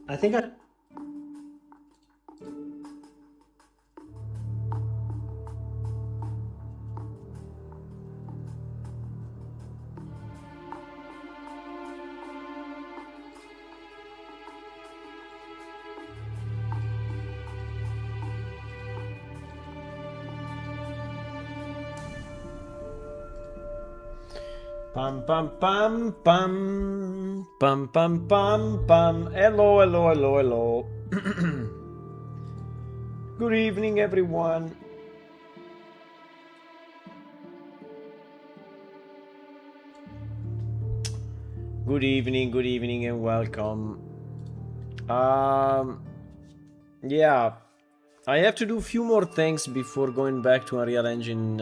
I think I... Pam pam pam pam pam pam pam pam. Hello, hello, hello, hello. Good evening, everyone. Good evening, and welcome. Yeah, I have to do a few more things before going back to Unreal Engine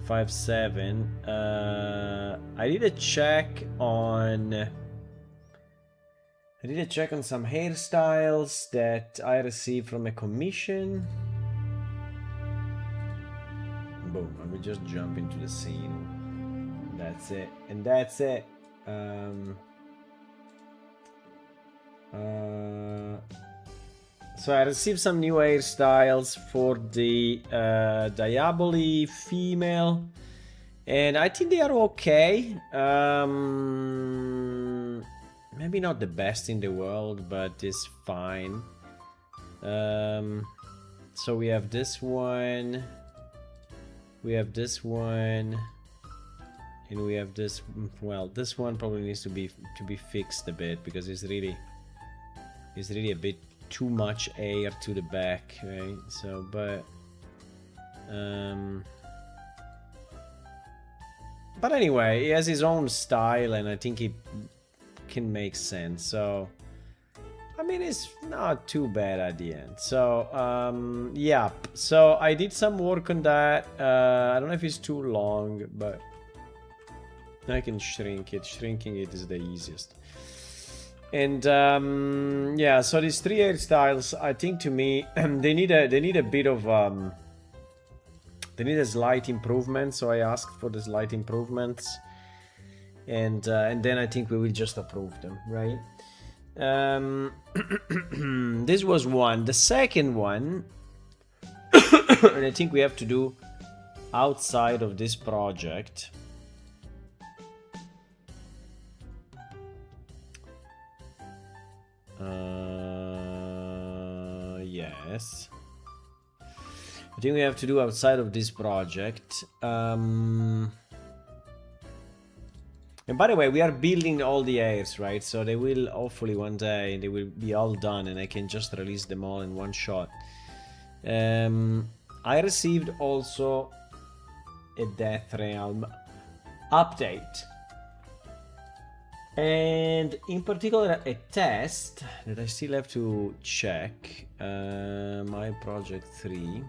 5.7. I did a check on some hairstyles that I received from a commission. Boom, I will just jump into the scene. That's it, and that's it. So I received some new hairstyles for the Diaboli female, and I think they are okay. Maybe not the best in the world, but it's fine. So we have this one, we have this one, and we have this. Well, this one probably needs to be fixed a bit because it's really a bit too much air to the back, right? So, but anyway, he has his own style, and I think he can make sense. So, I mean, it's not too bad at the end. So, yeah. So I did some work on that. I don't know if it's too long, but I can shrink it. Shrinking it is the easiest. And yeah, so these three hairstyles, I think to me, they need a bit of they need a slight improvement. So I asked for the slight improvements, and then I think we will just approve them, right? This was one. The second one, and I think we have to do outside of this project. Yes. I think we have to do outside of this project. And by the way, we are building all the airs, right? So they will, hopefully one day, they will be all done and I can just release them all in one shot. I received also a Death Realm update. And in particular, a test that I still have to check. My project 3.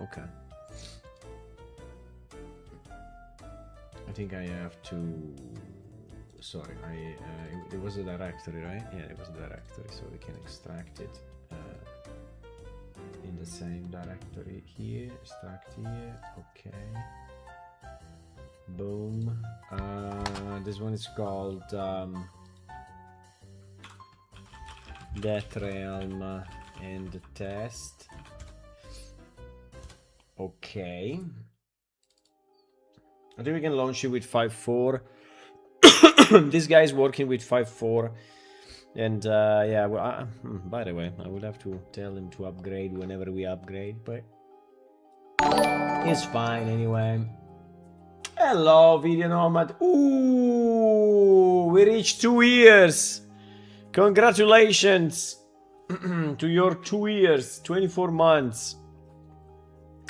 Okay. I think I have to. Sorry, it was a directory, right? Yeah, it was a directory, so we can extract it in the same directory here. Extract here. Okay. Boom. This one is called Death Realm and the test. Okay. I think we can launch it with 5.4. This guy is working with 5.4. And yeah, well, by the way, I will have to tell him to upgrade whenever we upgrade, but it's fine anyway. Hello, Video Nomad. Ooh, we reached 2 years. Congratulations to your 2 years, 24 months.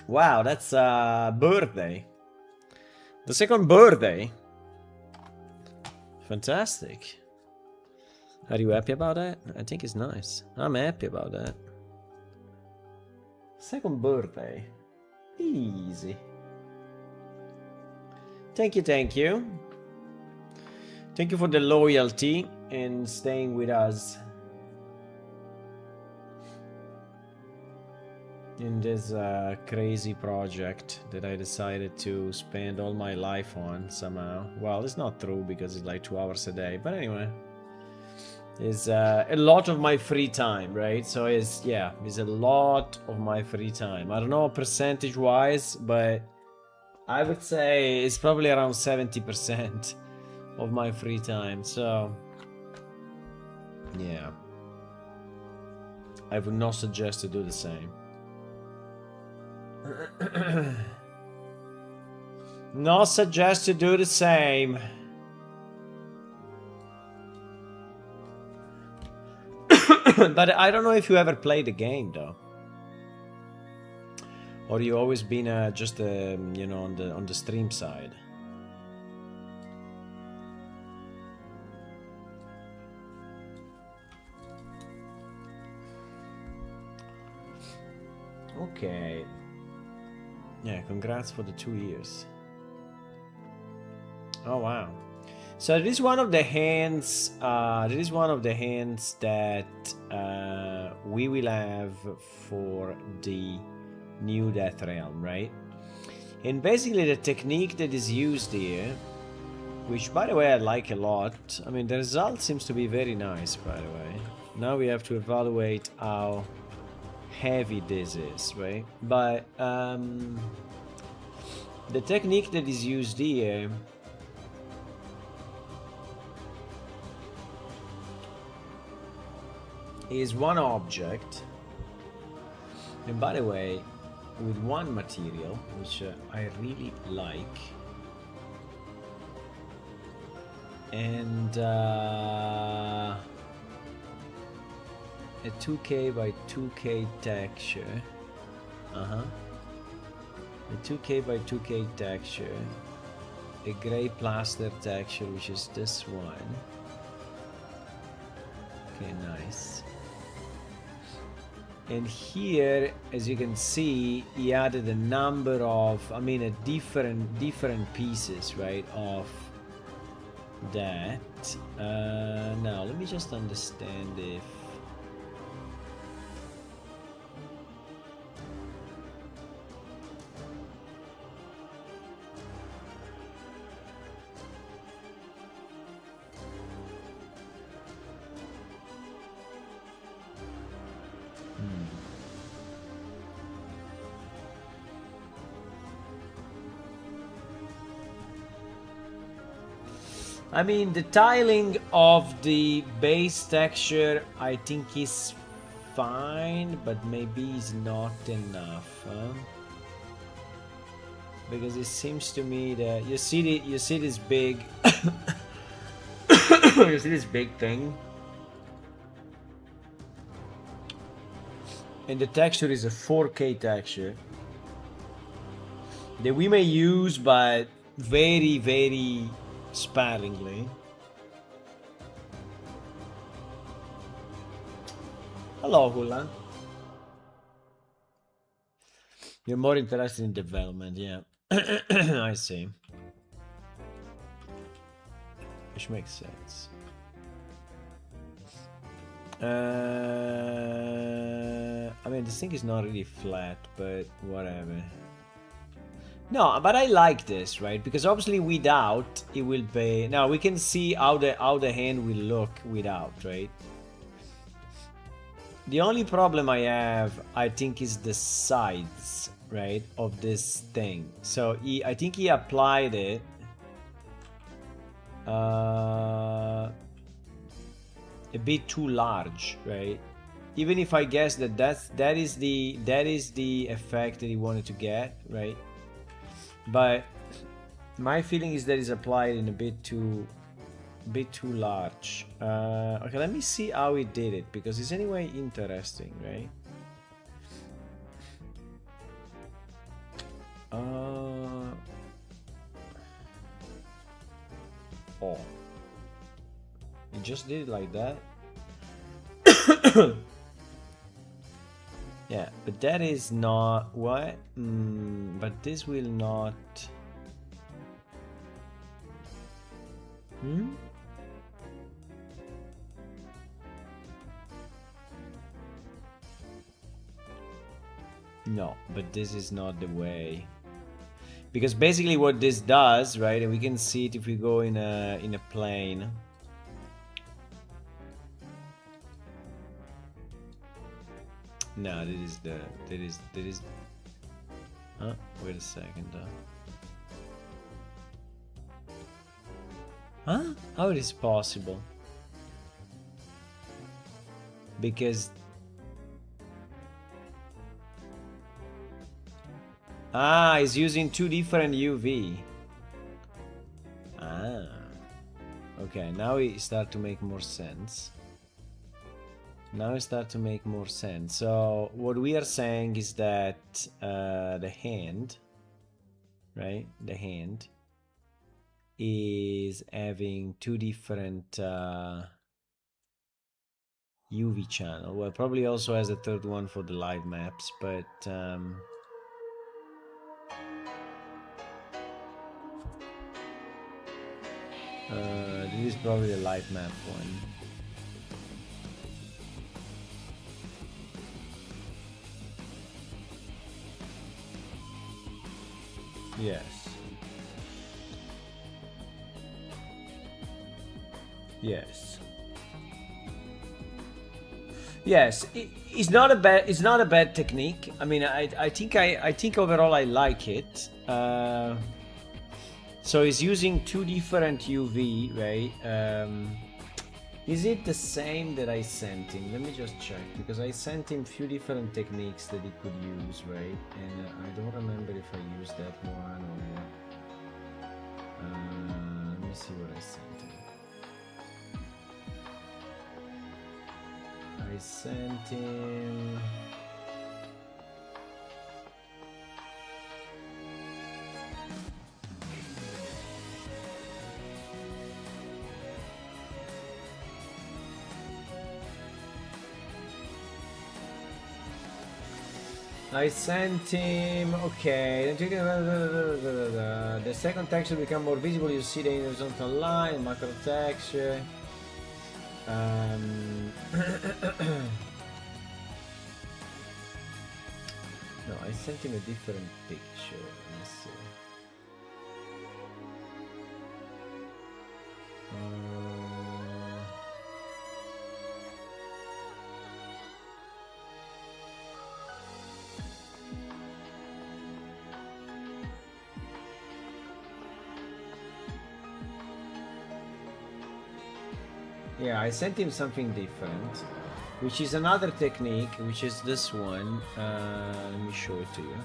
Wow, that's a birthday. The second birthday. Fantastic. Are you happy about that? I think it's nice. I'm happy about that. Second birthday. Easy. Thank you, thank you. Thank you for the loyalty and staying with us in this crazy project that I decided to spend all my life on somehow. Well, it's not true because it's like 2 hours a day, but anyway. is a lot of my free time, right? So it's a lot of my free time. I don't know percentage wise, but I would say it's probably around 70% of my free time. So yeah, I would not suggest to do the same. Not suggest to do the same. But I don't know if you ever played the game though, or you always been just you know, on the stream side. Okay. Yeah, congrats for the 2 years. Oh wow. So this is one of the hands. This is one of the hands that we will have for the new Death Realm, right? And basically, the technique that is used here, which by the way I like a lot. I mean, the result seems to be very nice. By the way, now we have to evaluate how heavy this is, right? But the technique that is used here is one object, and by the way, with one material, which I really like, and a 2K by 2K texture. A 2K by 2K texture, a gray plaster texture, which is this one. Okay, nice. And here, as you can see, he added a number of, I mean, a different pieces, right, of that. Now, let me just understand if... I mean, the tiling of the base texture, I think is fine, but maybe is not enough, huh? Because it seems to me that you see this big, you see this big thing, and the texture is a 4K texture that we may use, but very, very sparingly. Hello, Hula. You're more interested in development, yeah. I see. Which makes sense. I mean, this thing is not really flat, but whatever. No, but I like this, right? Because obviously without, it will be... Now, we can see how the hand will look without, right? The only problem I have, I think, is the sides, right, of this thing. So, I think he applied it... a bit too large, right? Even if I guess that is the effect that he wanted to get, right? But my feeling is that it's applied in a bit too large. Okay, let me see how he did it, because it's anyway interesting, right? Oh, he just did it like that. Yeah, but that is not what. But this will not. No, but this is not the way. Because basically what this does, right, and we can see it if we go in a plane. No, that is. Huh? Wait a second. Huh? How it is possible? Because it's using two different UV. Okay, now it start to make more sense. So what we are saying is that the hand, right? The hand is having two different UV channel. Well, probably also has a third one for the live maps, but this is probably the live map one. Yes. It's not a bad technique. I mean, I think overall I like it. So it's using two different UV, right? Is it the same that I sent him? Let me just check, because I sent him few different techniques that he could use, right? And I don't remember if I used that one or not. Let me see what I sent him. I sent him... okay. The second texture become more visible. You see the horizontal line, macro texture. No, I sent him a different picture. Let me see. Yeah, I sent him something different, which is another technique, which is this one. Let me show it to you.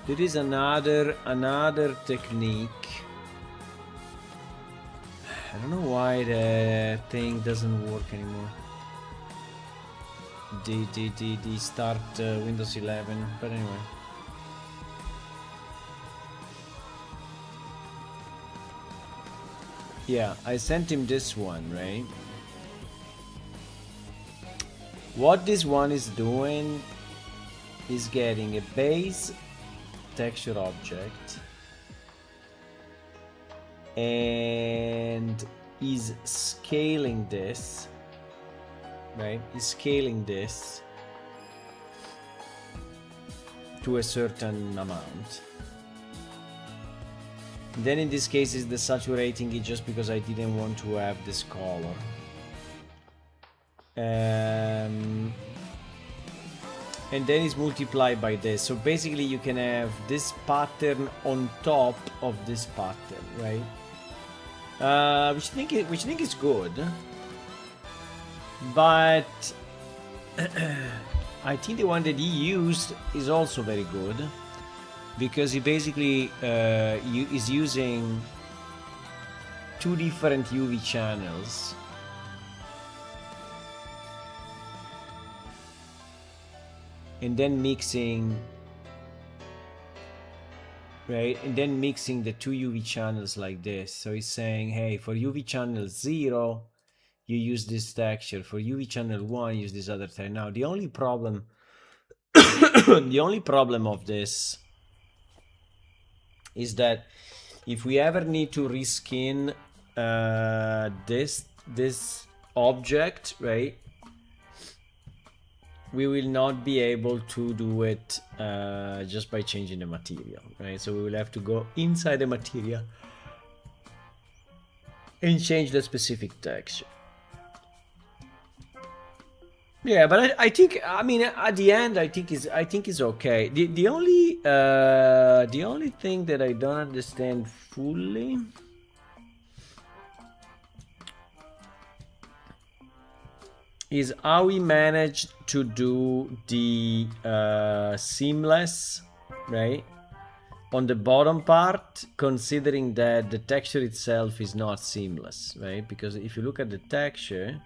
There is another technique. I don't know why the thing doesn't work anymore. The start Windows 11, but anyway. Yeah, I sent him this one, right? What this one is doing is getting a base texture object and is scaling this, right? Is scaling this to a certain amount. Then in this case is desaturating it just because I didn't want to have this color. And then it's multiplied by this. So basically you can have this pattern on top of this pattern, right? Which I think is good. But I think the one that he used is also very good, because he basically is using two different UV channels. And then mixing, right? And then mixing the two UV channels like this. So he's saying, hey, for UV channel 0, you use this texture. For UV channel 1, use this other texture. Now, the only problem, the only problem of this is that if we ever need to reskin this object, right, we will not be able to do it just by changing the material, right? So we will have to go inside the material and change the specific texture. Yeah, but I think, I mean, at the end, I think is okay. The only thing that I don't understand fully is how we managed to do the seamless, right, on the bottom part, considering that the texture itself is not seamless, right? Because if you look at the texture,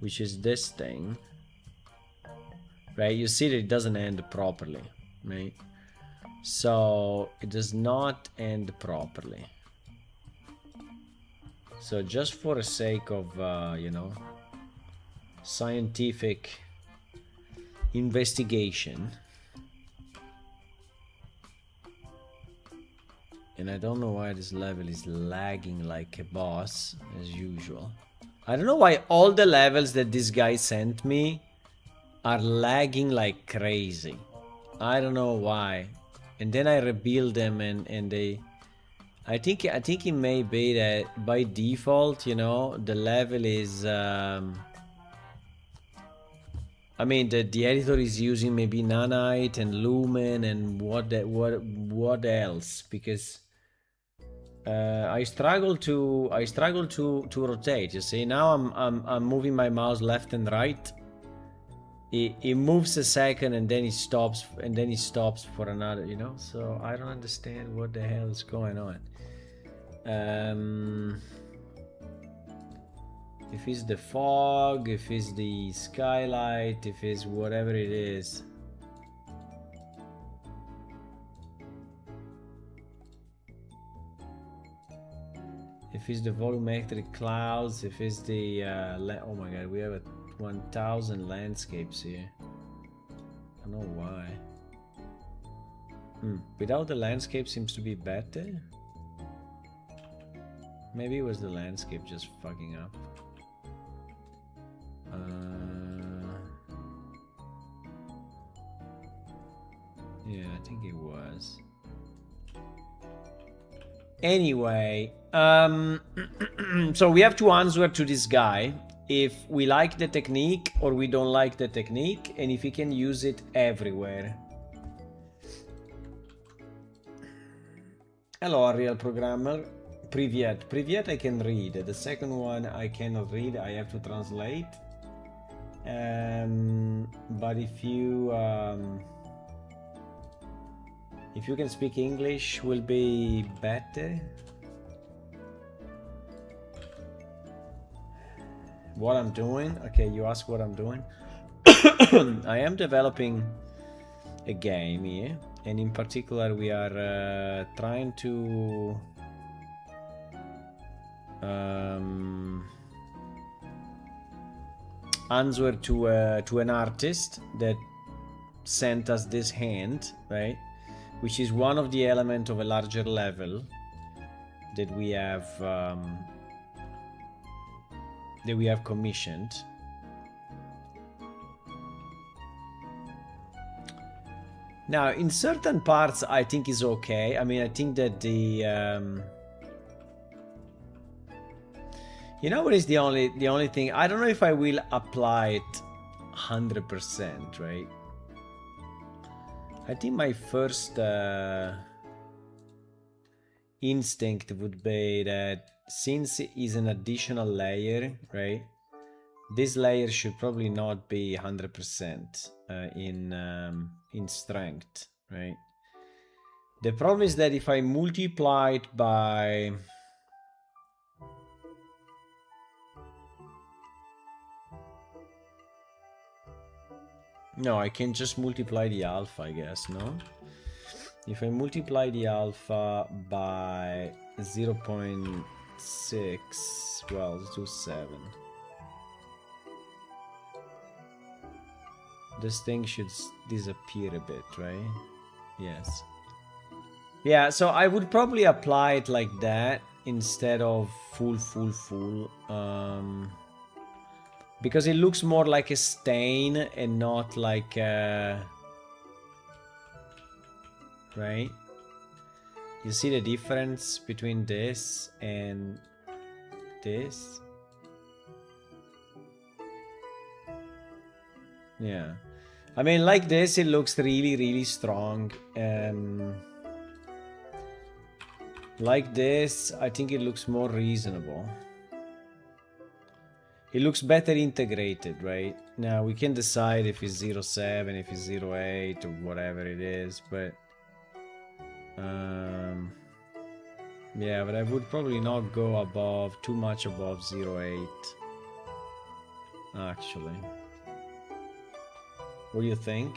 which is this thing, right, you see that it doesn't end properly, right? So it does not end properly. So just for the sake of scientific investigation, and I don't know why this level is lagging like a boss as usual. I don't know why all the levels that this guy sent me are lagging like crazy. I don't know why. And then I rebuild them and they... I think it may be that by default, the level is... I mean, the editor is using maybe Nanite and Lumen and what else? Because I struggle to rotate. You see, now I'm moving my mouse left and right. It moves a second and then it stops for another, so I don't understand what the hell is going on. If it's the fog, if it's the skylight, if it's whatever it is. If it's the volumetric clouds, if it's the oh my god, we have 1000 landscapes here. I don't know why. Without the landscape seems to be better. Maybe it was the landscape just fucking up. Yeah, I think it was. Anyway, so we have to answer to this guy if we like the technique or we don't like the technique, and if we can use it everywhere. Hello, Unreal Programmer. Privyet. Privyet I can read. The second one I cannot read. I have to translate. But if you can speak English, will be better. What I'm doing? Okay, you ask what I'm doing. I am developing a game here, and in particular we are trying to answer to an artist that sent us this hand, right, which is one of the elements of a larger level that we have commissioned. Now, in certain parts, I think is okay. I mean, I think that the what is the only thing? I don't know if I will apply it 100%, right? I think my first instinct would be that since it is an additional layer, right? This layer should probably not be 100% in strength, right? The problem is that if I multiply it by... No, I can just multiply the alpha, I guess, no? If I multiply the alpha by 0.6, well, let's do 7. This thing should disappear a bit, right? Yes. Yeah, so I would probably apply it like that instead of full. Because it looks more like a stain and not like a... Right? You see the difference between this and this? Yeah. I mean, like this, it looks really, really strong. Like this, I think it looks more reasonable. It looks better integrated, right? Now, we can decide if it's 0.7, if it's 0.8, or whatever it is, but... yeah, but I would probably not go above, too much above 0.8. Actually. What do you think?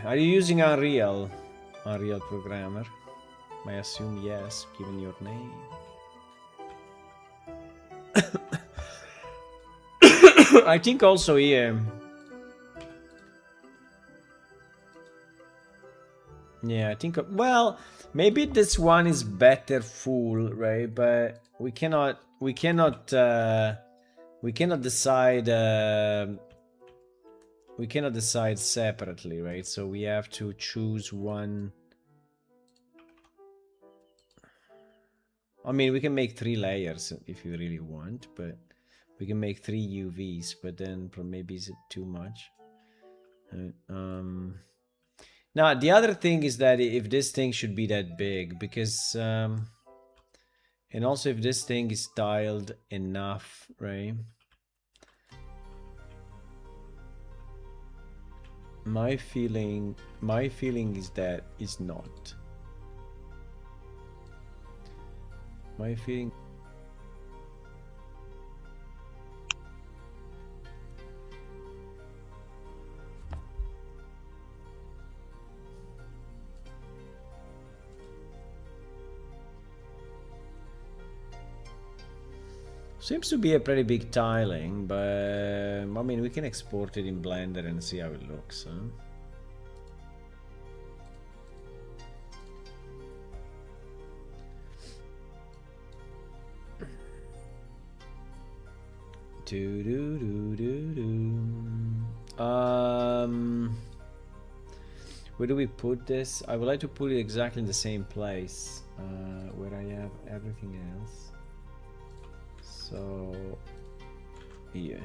Are you using Unreal? Unreal Programmer? I assume yes, given your name. I think also here... yeah, I think... well, maybe this one is better full, right? But we cannot decide... we cannot decide separately, right? So we have to choose one... I mean, we can make 3 layers if you really want, but we can make 3 UVs, but then maybe is it too much? Now, the other thing is that if this thing should be that big, because... and also if this thing is tiled enough, right? My feeling is that it's not. My feeling... seems to be a pretty big tiling, but I mean, we can export it in Blender and see how it looks, huh? Where do we put this? I would like to put it exactly in the same place where I have everything else. So here.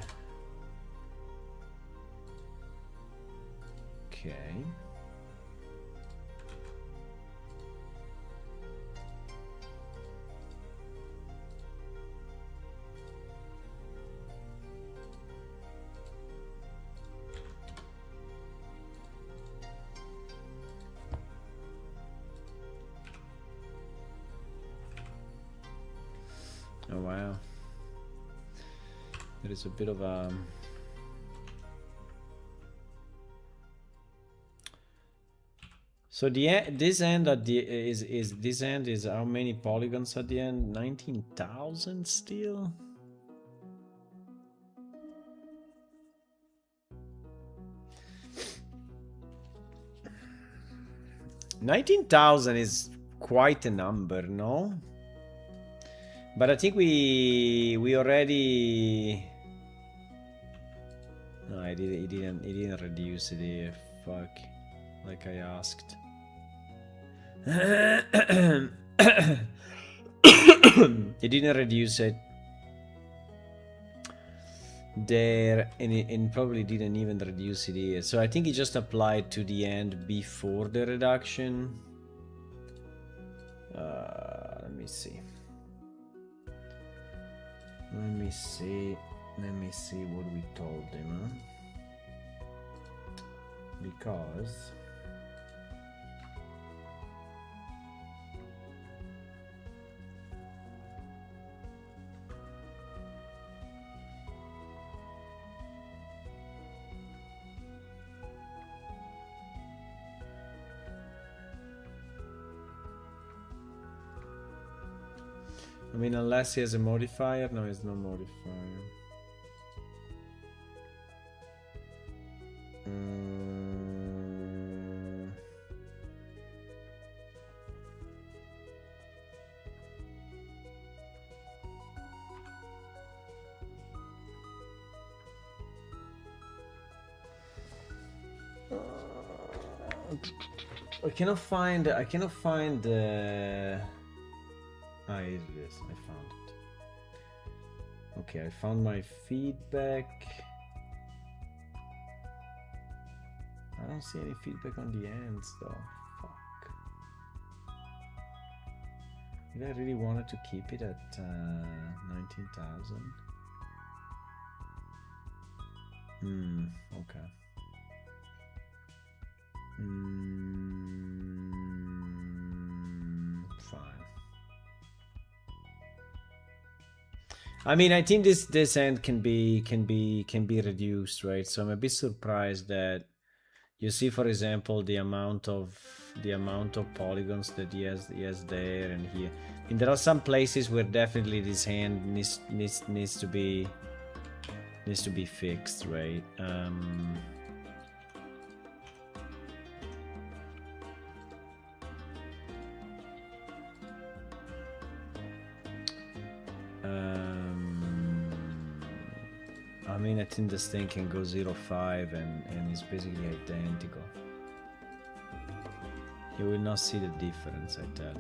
Okay. Oh wow. There is a bit of a... so this end at the is this end is how many polygons at the end? 19,000 still? $19,000 is quite a number, no? But I think we already... no, it didn't reduce it here. Fuck. Like I asked. It didn't reduce it there, and it probably didn't even reduce it here. So I think it just applied to the end before the reduction. Let me see. Let me see what we told him, huh? Because I mean, unless he has a modifier. No, it's no modifier. I cannot find the... ah, here it is. I found it. Okay, I found my feedback. I don't see any feedback on the ends though. Fuck. Did I really wanted to keep it at 19,000? Okay. Fine. I mean, I think this end can be reduced, right? So I'm a bit surprised that you see, for example, the amount of polygons that he has there and here. I mean, there are some places where definitely this hand needs to be fixed, right? I mean, I think this thing can go 0.5 and it's basically identical. You will not see the difference, I tell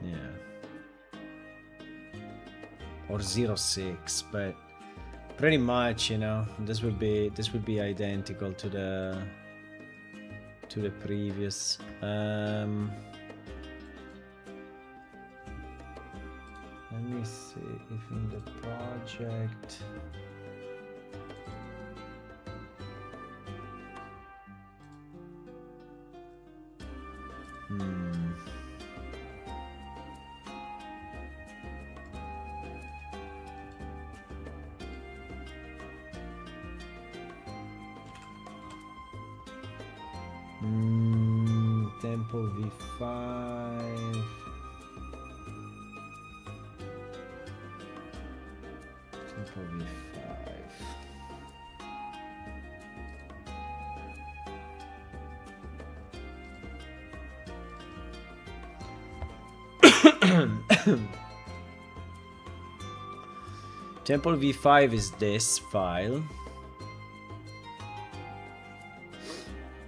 you. Yeah. Or 0.6, but pretty much, you know, this would be identical to the previous. Let me see if in the project. Temple V5. Temple V5. Temple V5 is this file.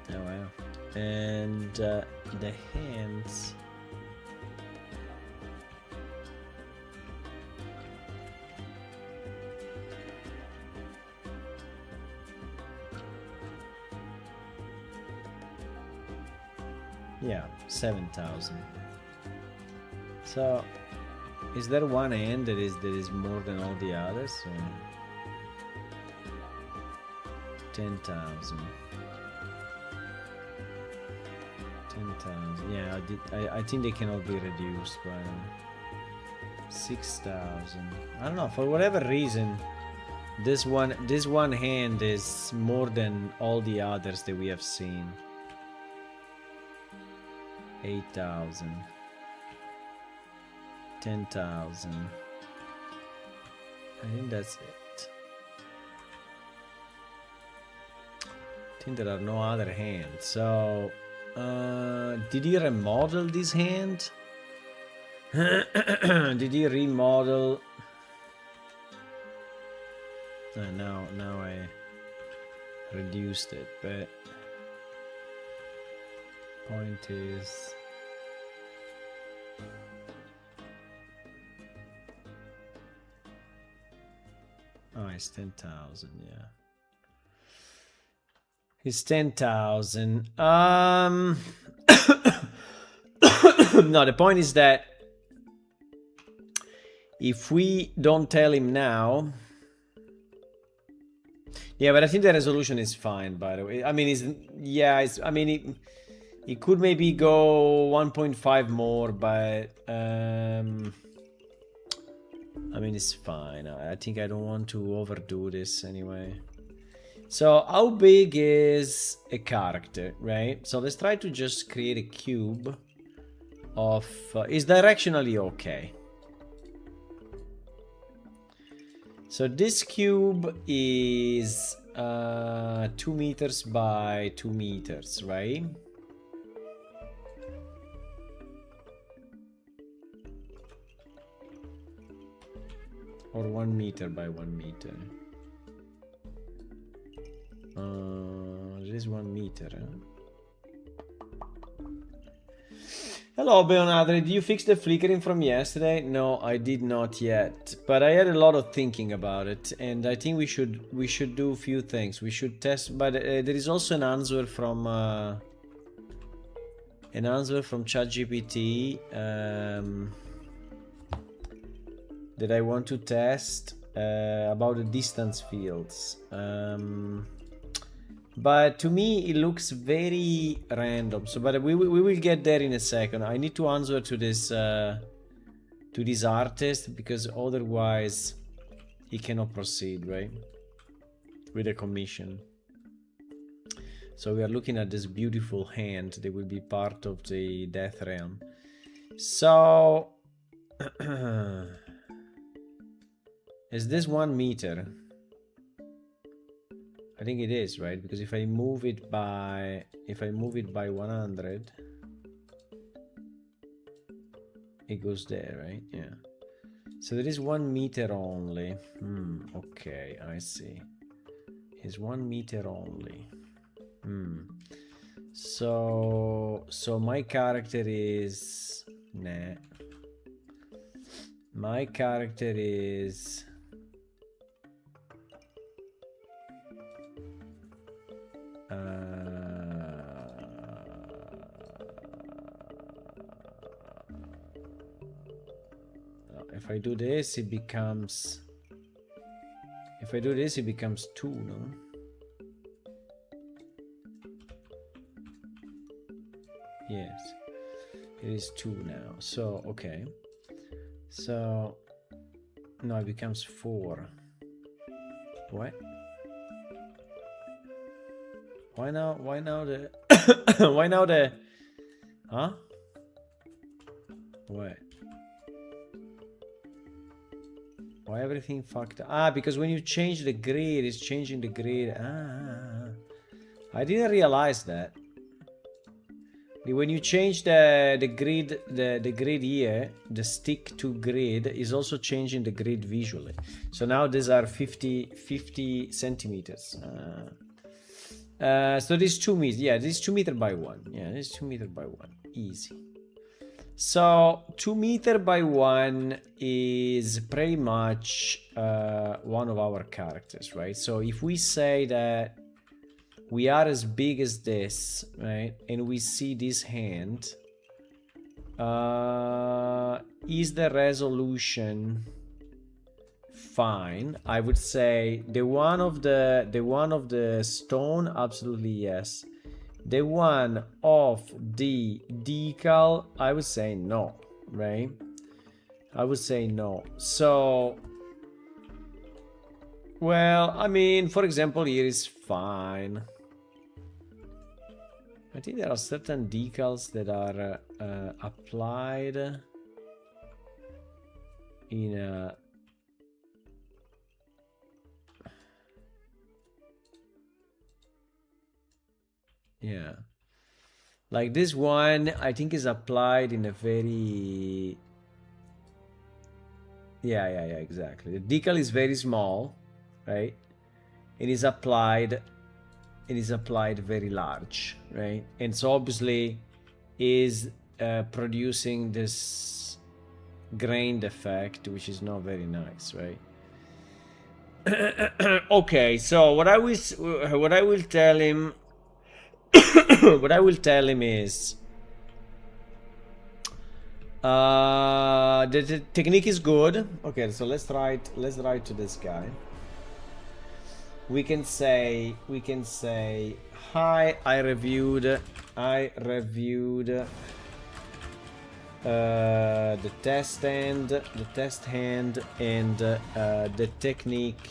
Oh wow. And the hands. Yeah, 7,000. So, is there one hand that is more than all the others? Or 10,000. 10,000. Yeah, I think they can all be reduced by 6,000. I don't know, for whatever reason, this one hand is more than all the others that we have seen. 8,000. 10,000. I think that's it. I think there are no other hands. So, did he remodel this hand? Did he remodel? Now I reduced it, but point is. Oh, it's 10,000, yeah. It's 10,000. No, the point is that if we don't tell him now. Yeah, but I think the resolution is fine, by the way. I mean, it could maybe go 1.5 more, but I mean, it's fine. I think I don't want to overdo this anyway. So how big is a character, right? So let's try to just create a cube of... is directionally okay. So this cube is 2 meters by 2 meters, right? Or 1 meter by 1 meter. This is 1 meter. Huh? Hello, Beonadre. Did you fix the flickering from yesterday? No, I did not yet. But I had a lot of thinking about it, and I think we should do a few things. We should test. But there is also an answer from ChatGPT that I want to test about the distance fields. But to me, it looks very random. So, but we will get there in a second. I need to answer to this artist, because otherwise he cannot proceed, right, with the commission. So we are looking at this beautiful hand that will be part of the Death Realm. So is this 1 meter? I think it is, right? Because if I move it by 100, it goes there, right? Yeah. So there is 1 meter only. Okay, I see. It's 1 meter only. So my character is my character is if I do this, it becomes 2, no? Yes, it is 2 now. So okay, so no, it becomes 4. What? Why now the why now the huh? What? Why everything fucked up? Ah, because when you change the grid, it's changing the grid. I didn't realize that. When you change the grid, the grid here, the stick to grid is also changing the grid visually. So now these are 50 centimeters. So this 2 meters. Yeah, this is 2 meter by 1. Yeah, this is 2 meter by 1. Easy. So 2 meter by 1 is pretty much one of our characters, right? So if we say that we are as big as this, right, and we see this hand, is the resolution fine? I would say the one of the stone, absolutely yes. The one of the decal, I would say no, right? I would say no. So, well, I mean, for example, here is fine. I think there are certain decals that are applied in a... Yeah. Like this one, I think is applied in a very... Yeah, exactly. The decal is very small, right? It is applied very large, right? And so obviously is producing this grained effect, which is not very nice, right? Okay, so what I will tell him what I will tell him is the technique is good. Okay, so let's write to this guy. We can say hi, I reviewed the test hand, and the technique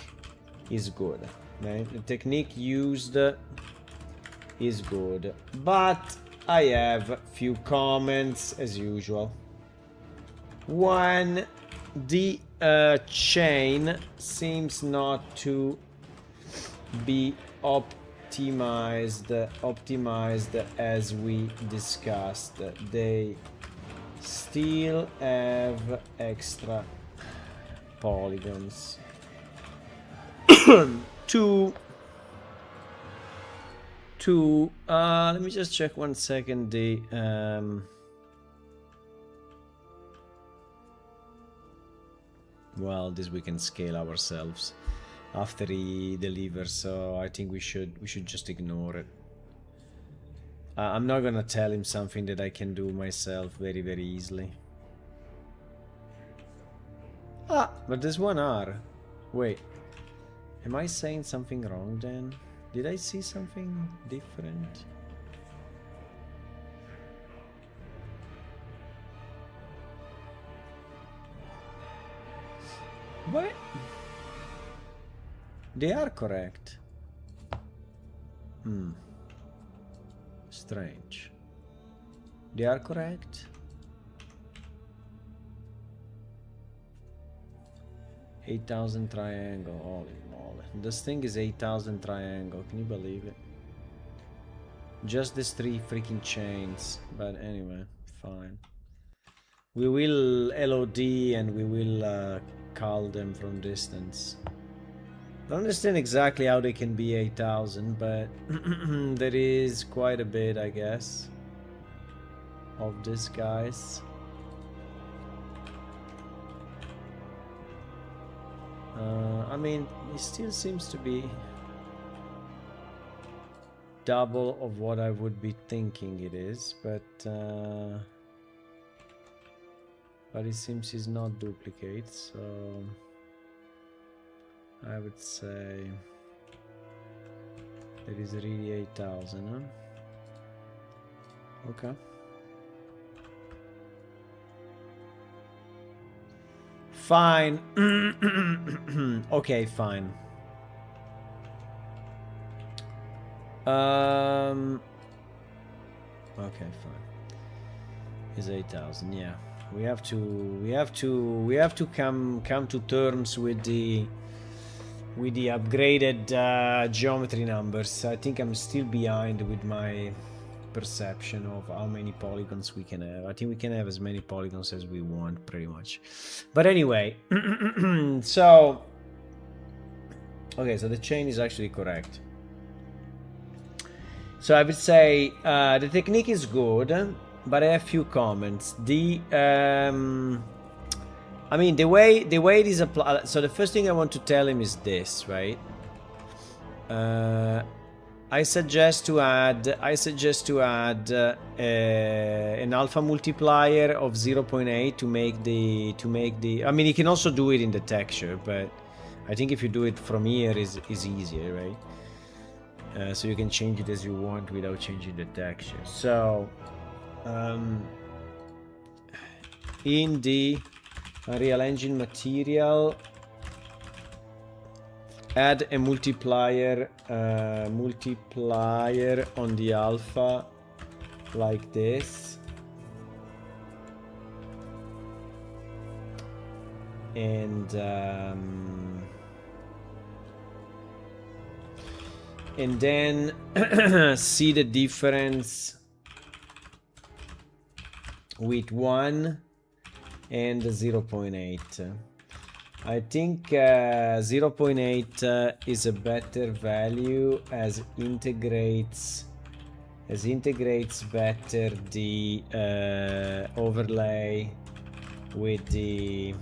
is good, right? The technique used is good, but I have few comments as usual. One, the chain seems not to be optimized as we discussed. They still have extra polygons. Two, let me just check 1 second. well, this we can scale ourselves after he delivers, so I think we should just ignore it. I'm not gonna tell him something that I can do myself very easily. Ah, but there's one R. Wait, am I saying something wrong then? Did I see something different? What? They are correct. Strange. They are correct. 8,000 triangle. Holy moly. This thing is 8,000 triangle. Can you believe it? Just these 3 freaking chains. But anyway, fine. We will LOD and we will call them from distance. I don't understand exactly how they can be 8,000, but there is quite a bit, I guess, of these guys. I mean, it still seems to be double of what I would be thinking it is, but it seems it's not duplicate, so I would say it is really 8,000, huh? Okay. Fine. Okay, fine. Okay, fine. It's 8,000, yeah. We have to come to terms with the upgraded geometry numbers. I think I'm still behind with my perception of how many polygons we can have. I think we can have as many polygons as we want, pretty much. But anyway, so okay, so the chain is actually correct. So I would say the technique is good, but I have a few comments. I mean, the way it is applied. So the first thing I want to tell him is this, right? I suggest to add an alpha multiplier of 0.8 to make the. I mean, you can also do it in the texture, but I think if you do it from here is easier, right? So you can change it as you want without changing the texture. So in the Unreal Engine material, add a multiplier on the alpha like this, and then see the difference with 1 and 0.8. I think 0.8 is a better value as integrates better the overlay with the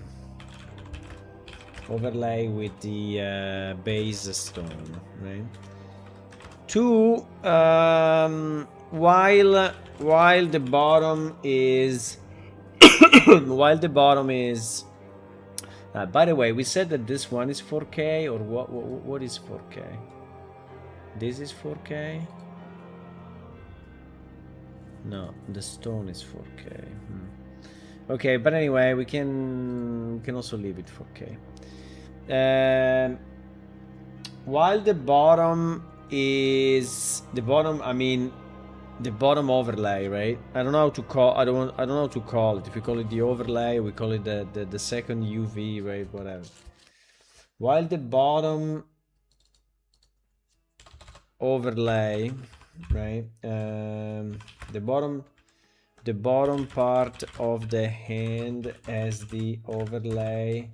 base stone, right? 2, while the bottom is by the way, we said that this one is 4K, or what is 4K? This is 4K? No, the stone is 4K. Okay, but anyway, we can also leave it 4K. While the bottom is I mean the bottom overlay, right? I don't know how to call. I don't know how to call it. If we call it the overlay, we call it the second UV, right? Whatever. While the bottom overlay, right? The bottom part of the hand has the overlay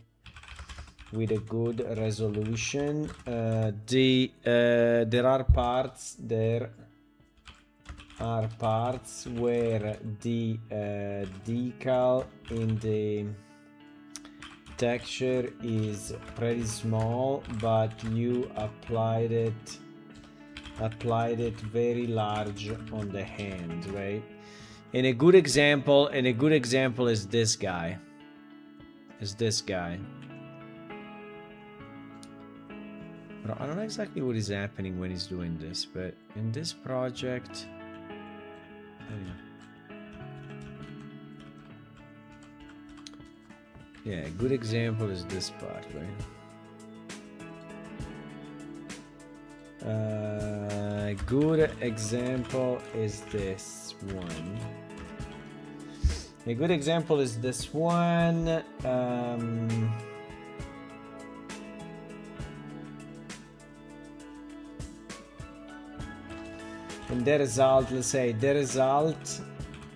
with a good resolution. There are parts where the decal in texture is pretty small, but you applied it very large on the hand, right? And a good example is this guy. But I don't know exactly what is happening when he's doing this, but in this project, yeah, a good example is this part, right? Good example is this one. A good example is this one. And the result, let's say, the result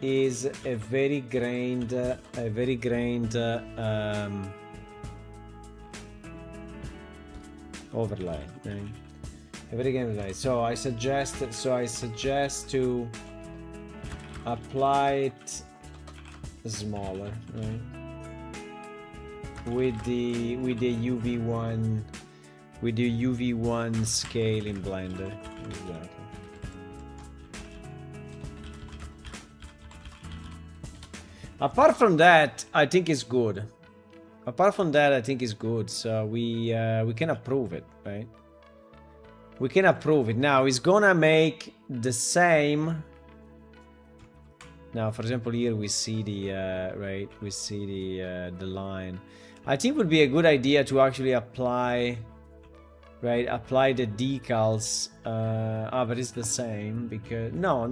is a very grained overlay. Right? A very grained overlay. So I suggest to apply it smaller, right? With the UV1 scale in Blender. Exactly. Apart from that, I think it's good. So we can approve it, right? We can approve it. Now it's gonna make the same. Now, for example, here we see the right. We see the line. I think it would be a good idea to actually apply, right? Apply the decals. But it's the same because no.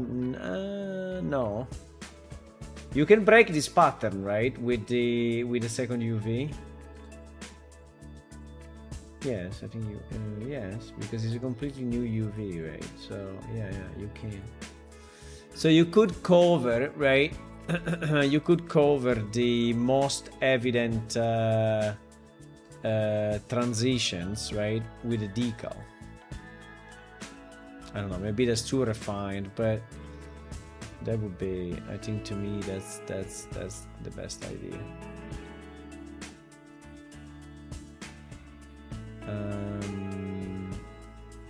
You can break this pattern, right, with the second UV. Yes, I think you yes, because it's a completely new UV, right? So yeah, you can. So you could cover, right? You could cover the most evident transitions, right, with a decal. I don't know, maybe that's too refined, but that would be, I think, to me, that's the best idea.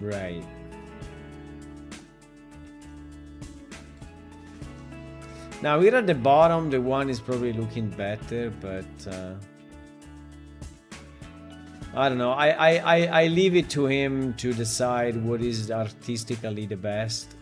Right. Now here at the bottom, the one is probably looking better, but I don't know. I leave it to him to decide what is artistically the best.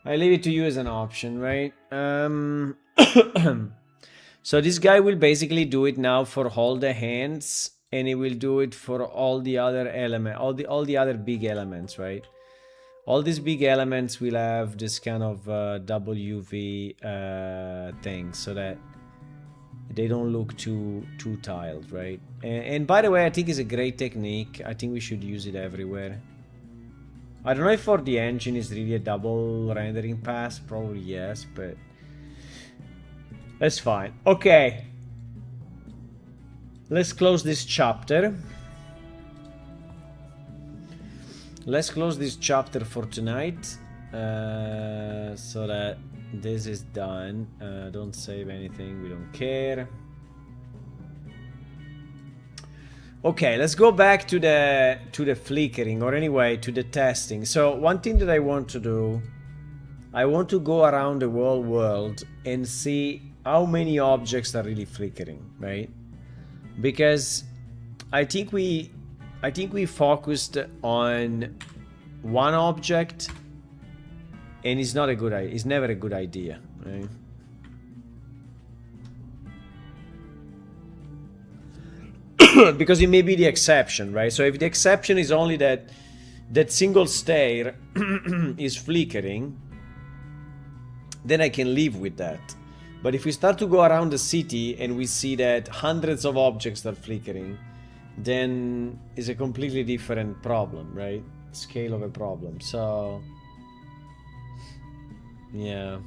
I leave it to you as an option, right? So this guy will basically do it now for all the hands, and he will do it for all the other all the other big elements, right? All these big elements will have this kind of double UV thing, so that they don't look too tiled, right? And by the way, I think it's a great technique. I think we should use it everywhere. I don't know if for the engine is really a double rendering pass. Probably yes, but that's fine. Okay. Let's close this chapter. Let's close this chapter for tonight. So that this is done. Don't save anything. We don't care. Okay, let's go back to the flickering, or anyway to the testing. So one thing that I want to do, I want to go around the whole world and see how many objects are really flickering, right? Because I think we focused on one object, and it's not a good idea. It's never a good idea, right? Because it may be the exception, right? So if the exception is only that single stair is flickering, then I can live with that. But if we start to go around the city and we see that hundreds of objects are flickering, then it's a completely different problem, right? Scale of a problem. So Yeah.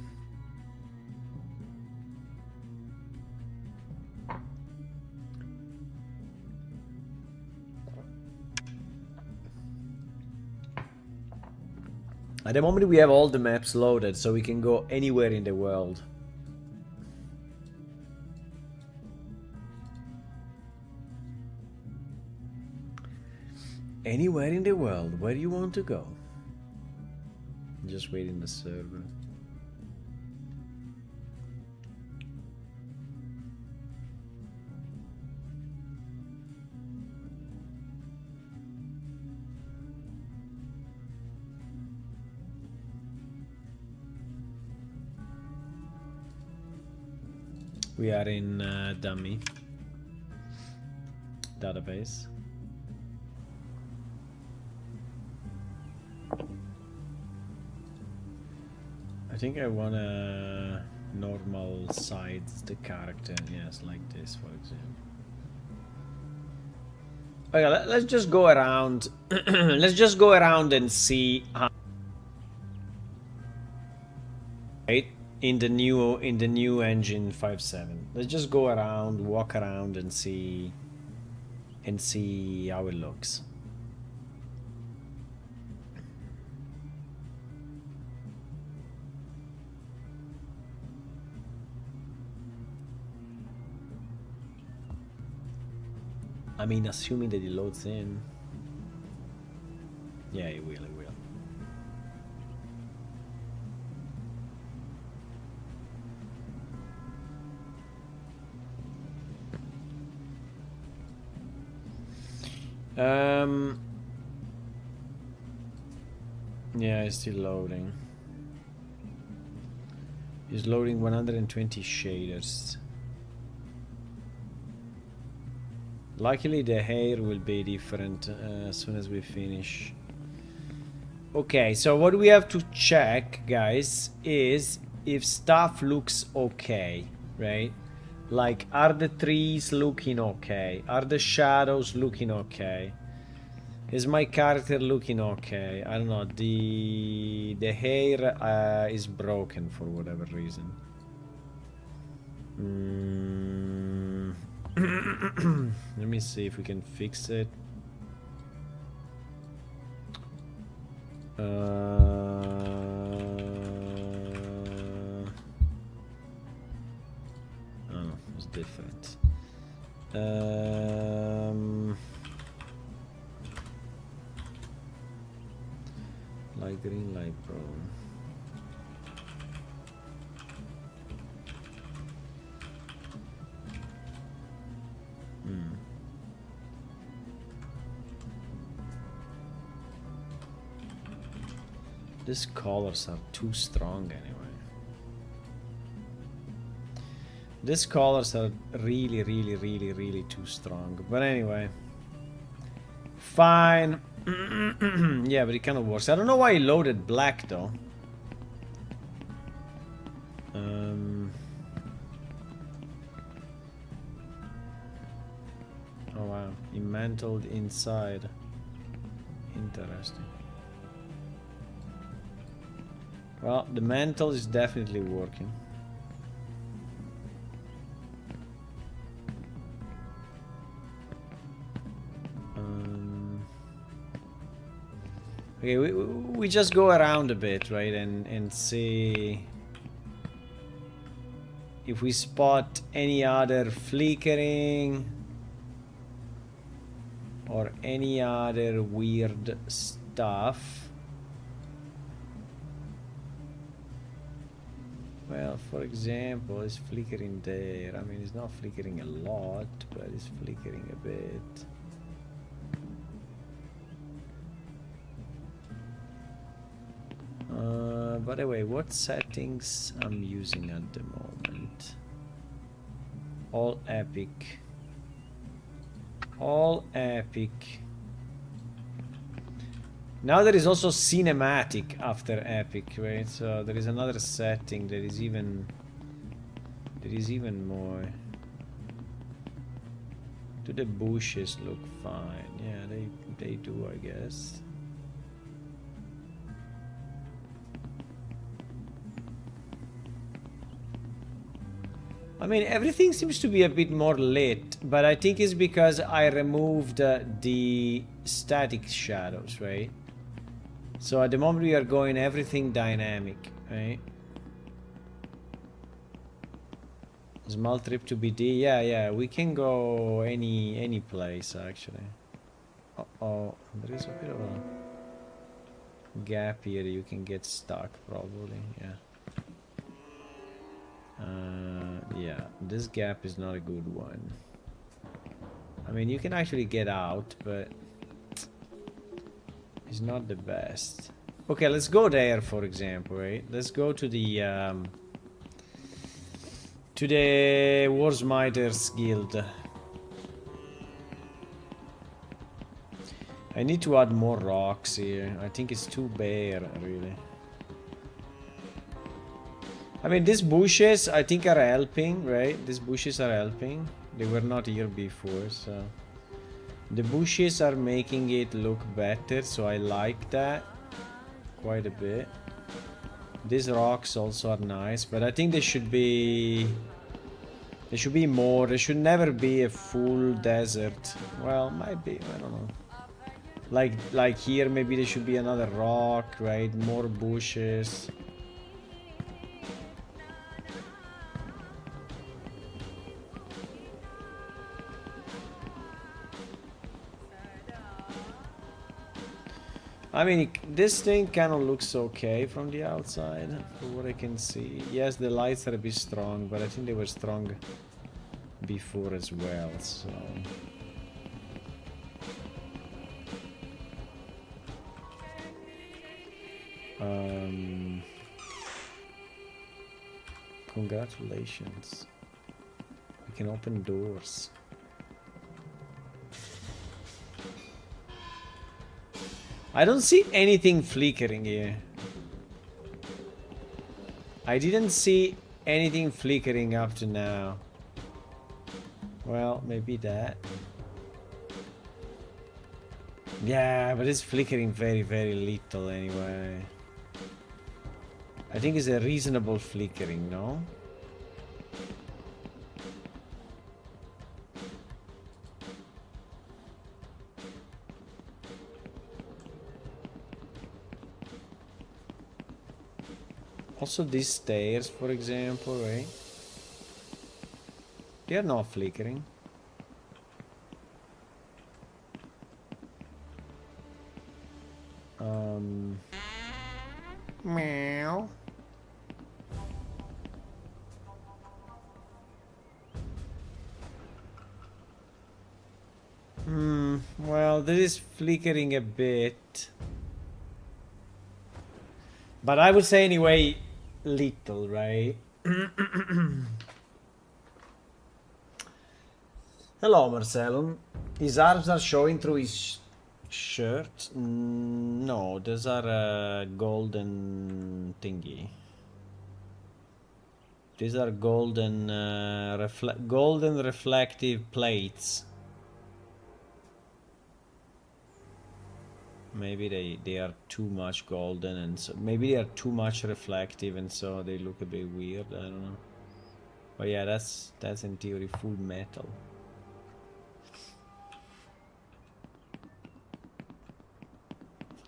At the moment we have all the maps loaded, so we can go anywhere in the world. Anywhere in the world, where do you want to go? Just waiting the server. We are in dummy database. I think I want to normal size the character, yes, like this, for example. Okay, let's just go around. Let's just go around and see how. Right, in the new engine 5.7. Let's just go around, walk around, and see how it looks. I mean, assuming that it loads in. Yeah, it will, it will. Yeah, it's still loading. It's loading 120 shaders. Luckily the hair will be different as soon as we finish. Okay, so what we have to check, guys, is if stuff looks okay, right? Like, are the trees looking okay? Are the shadows looking okay? Is my character looking okay? I don't know, the hair is broken for whatever reason. Let me see if we can fix it. Oh no, it's different. Light green, light brown. These colors are too strong anyway. These colors are really, really, really, really too strong. But anyway. Fine. Yeah, but it kind of works. I don't know why it loaded black though. Oh wow. Immantled inside. Interesting. Well, the mantle is definitely working. Okay, we just go around a bit, right, and see if we spot any other flickering or any other weird stuff. Well, for example, it's flickering there. I mean, it's not flickering a lot, but it's flickering a bit. By the way, what settings I'm using at the moment? All epic. All epic. Now there is also cinematic after epic, right? So there is another setting that is even more. Do the bushes look fine? Yeah, they do, I guess. I mean, everything seems to be a bit more lit, but I think it's because I removed the static shadows, right? So at the moment we are going everything dynamic, right? Small trip to BD, yeah, we can go any place actually. Uh-oh, there is a bit of a gap here. You can get stuck probably, yeah. Yeah, this gap is not a good one. I mean, you can actually get out, but it's not the best. Okay, let's go there, for example, right? Let's go to the Warsmiters Guild. I need to add more rocks here. I think it's too bare, really. I mean, these bushes, I think, are helping, right? These bushes are helping. They were not here before, so... The bushes are making it look better, so I like that quite a bit. These rocks also are nice, but I think they should be... There should be more. There should never be a full desert. Well, might be, I don't know. Like here, maybe there should be another rock, right? More bushes. I mean, this thing kind of looks okay from the outside, from what I can see. Yes, the lights are a bit strong, but I think they were strong before as well, so... Congratulations. We can open doors. I don't see anything flickering here. I didn't see anything flickering up to now. Well, maybe that. Yeah, but it's flickering very, very little anyway. I think it's a reasonable flickering, no? Also these stairs, for example, right? They are not flickering. Meow. Well, this is flickering a bit. But I would say anyway, little, right? Hello, Marcelo. His arms are showing through his shirt. No, those are golden thingy. These are golden, golden reflective plates. Maybe they are too much golden, and so maybe they are too much reflective, and so they look a bit weird. I don't know. But yeah, that's in theory full metal.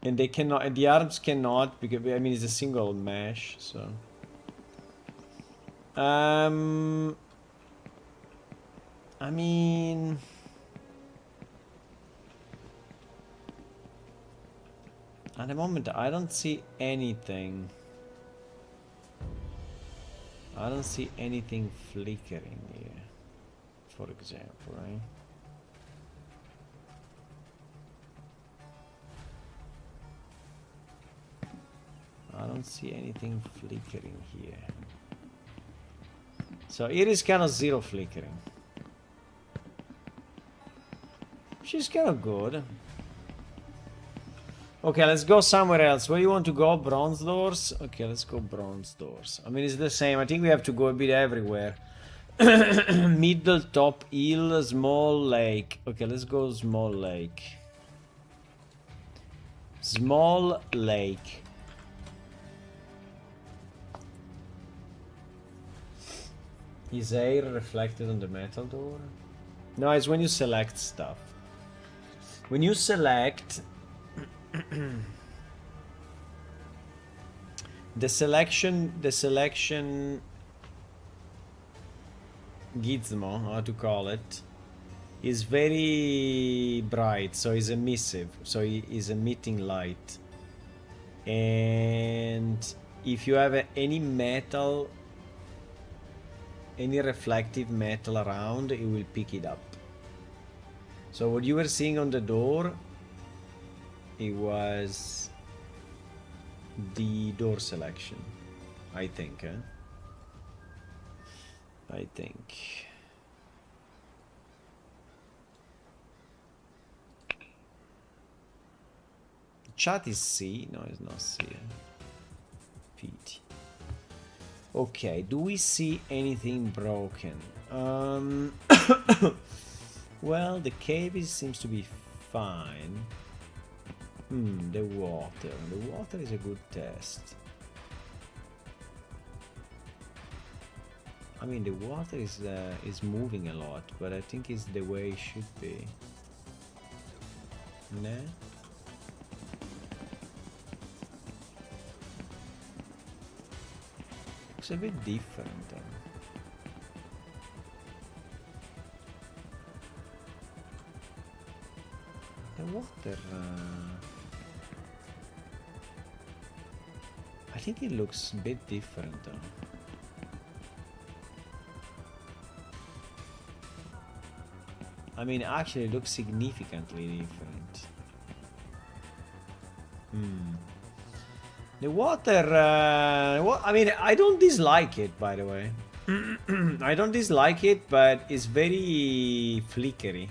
And they cannot, and the arms cannot, because I mean it's a single mesh, so. I mean, at the moment I don't see anything. I don't see anything flickering here, for example, right? I don't see anything flickering here. So it is kind of zero flickering. She's kind of good. Okay, let's go somewhere else. Where you want to go? Bronze doors? Okay, let's go bronze doors. I mean, it's the same. I think we have to go a bit everywhere. Middle, top, hill, small lake. Okay, let's go small lake. Small lake. Is air reflected on the metal door? No, it's when you select stuff. When you select the selection gizmo, how to call it, is very bright, so it's emissive, so it is emitting light. And if you have any metal, any reflective metal around, it will pick it up. So what you were seeing on the door, it was the door selection, I think. I think. Chat is C. No, it's not C. PT. Okay, do we see anything broken? Well, the cave seems to be fine. The water. The water is a good test. I mean, the water is moving a lot, but I think it's the way it should be. Nah? Looks a bit different. The water... I think it looks a bit different though. I mean, actually it looks significantly different. The water... I mean, I don't dislike it, by the way. I don't dislike it, but it's very flickery.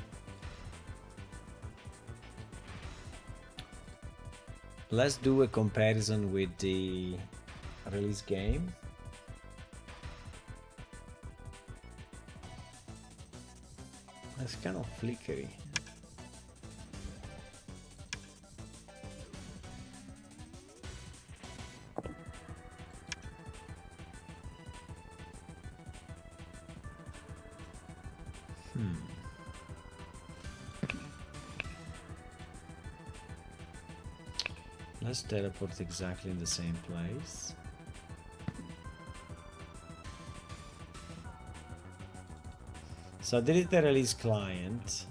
Let's do a comparison with the release game. It's kind of flickery. Let's teleport exactly in the same place. So this is the release client.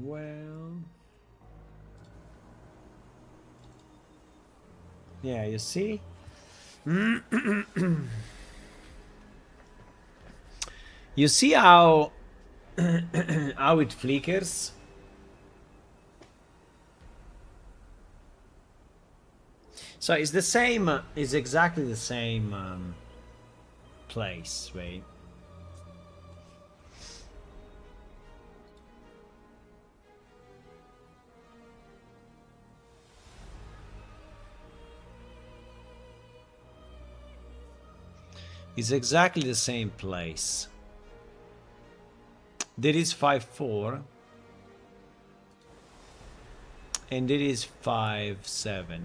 Well, yeah, you see. You see how how it flickers? So it's the same, it's exactly the same place, right? It's exactly the same place. That is 5-4 and it is 5-7.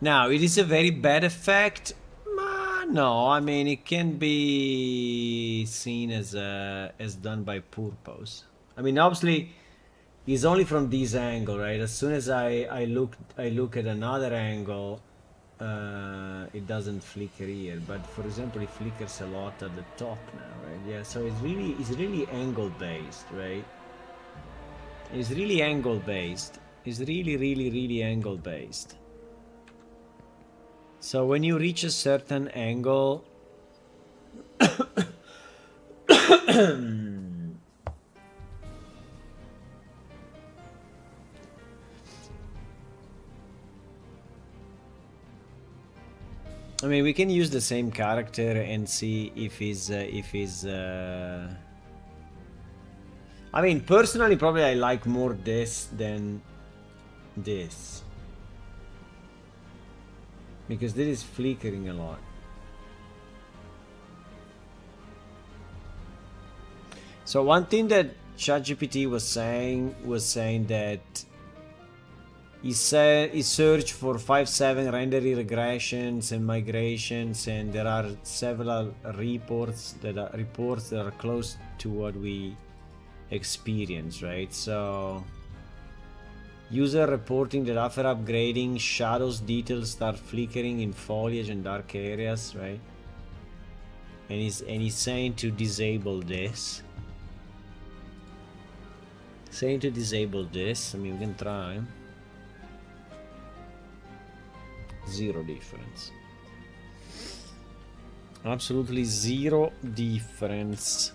Now, it is a very bad effect. No, I mean it can be seen as done by purpose. I mean, obviously, it's only from this angle, right? As soon as I look at another angle, it doesn't flicker here. But for example, it flickers a lot at the top now, right? Yeah. So it's really angle based, right? It's really angle based. It's really angle based. So when you reach a certain angle, I mean, we can use the same character and see if he's I mean, personally, probably I like more this than this. because this is flickering a lot. So one thing that ChatGPT was saying that he searched for 5.7 rendered regressions and migrations, and there are several reports that are close to what we experience, right? So user reporting that after upgrading, shadows details start flickering in foliage and dark areas, right? And he's saying to disable this. Saying to disable this. I mean, we can try. Zero difference. Absolutely zero difference.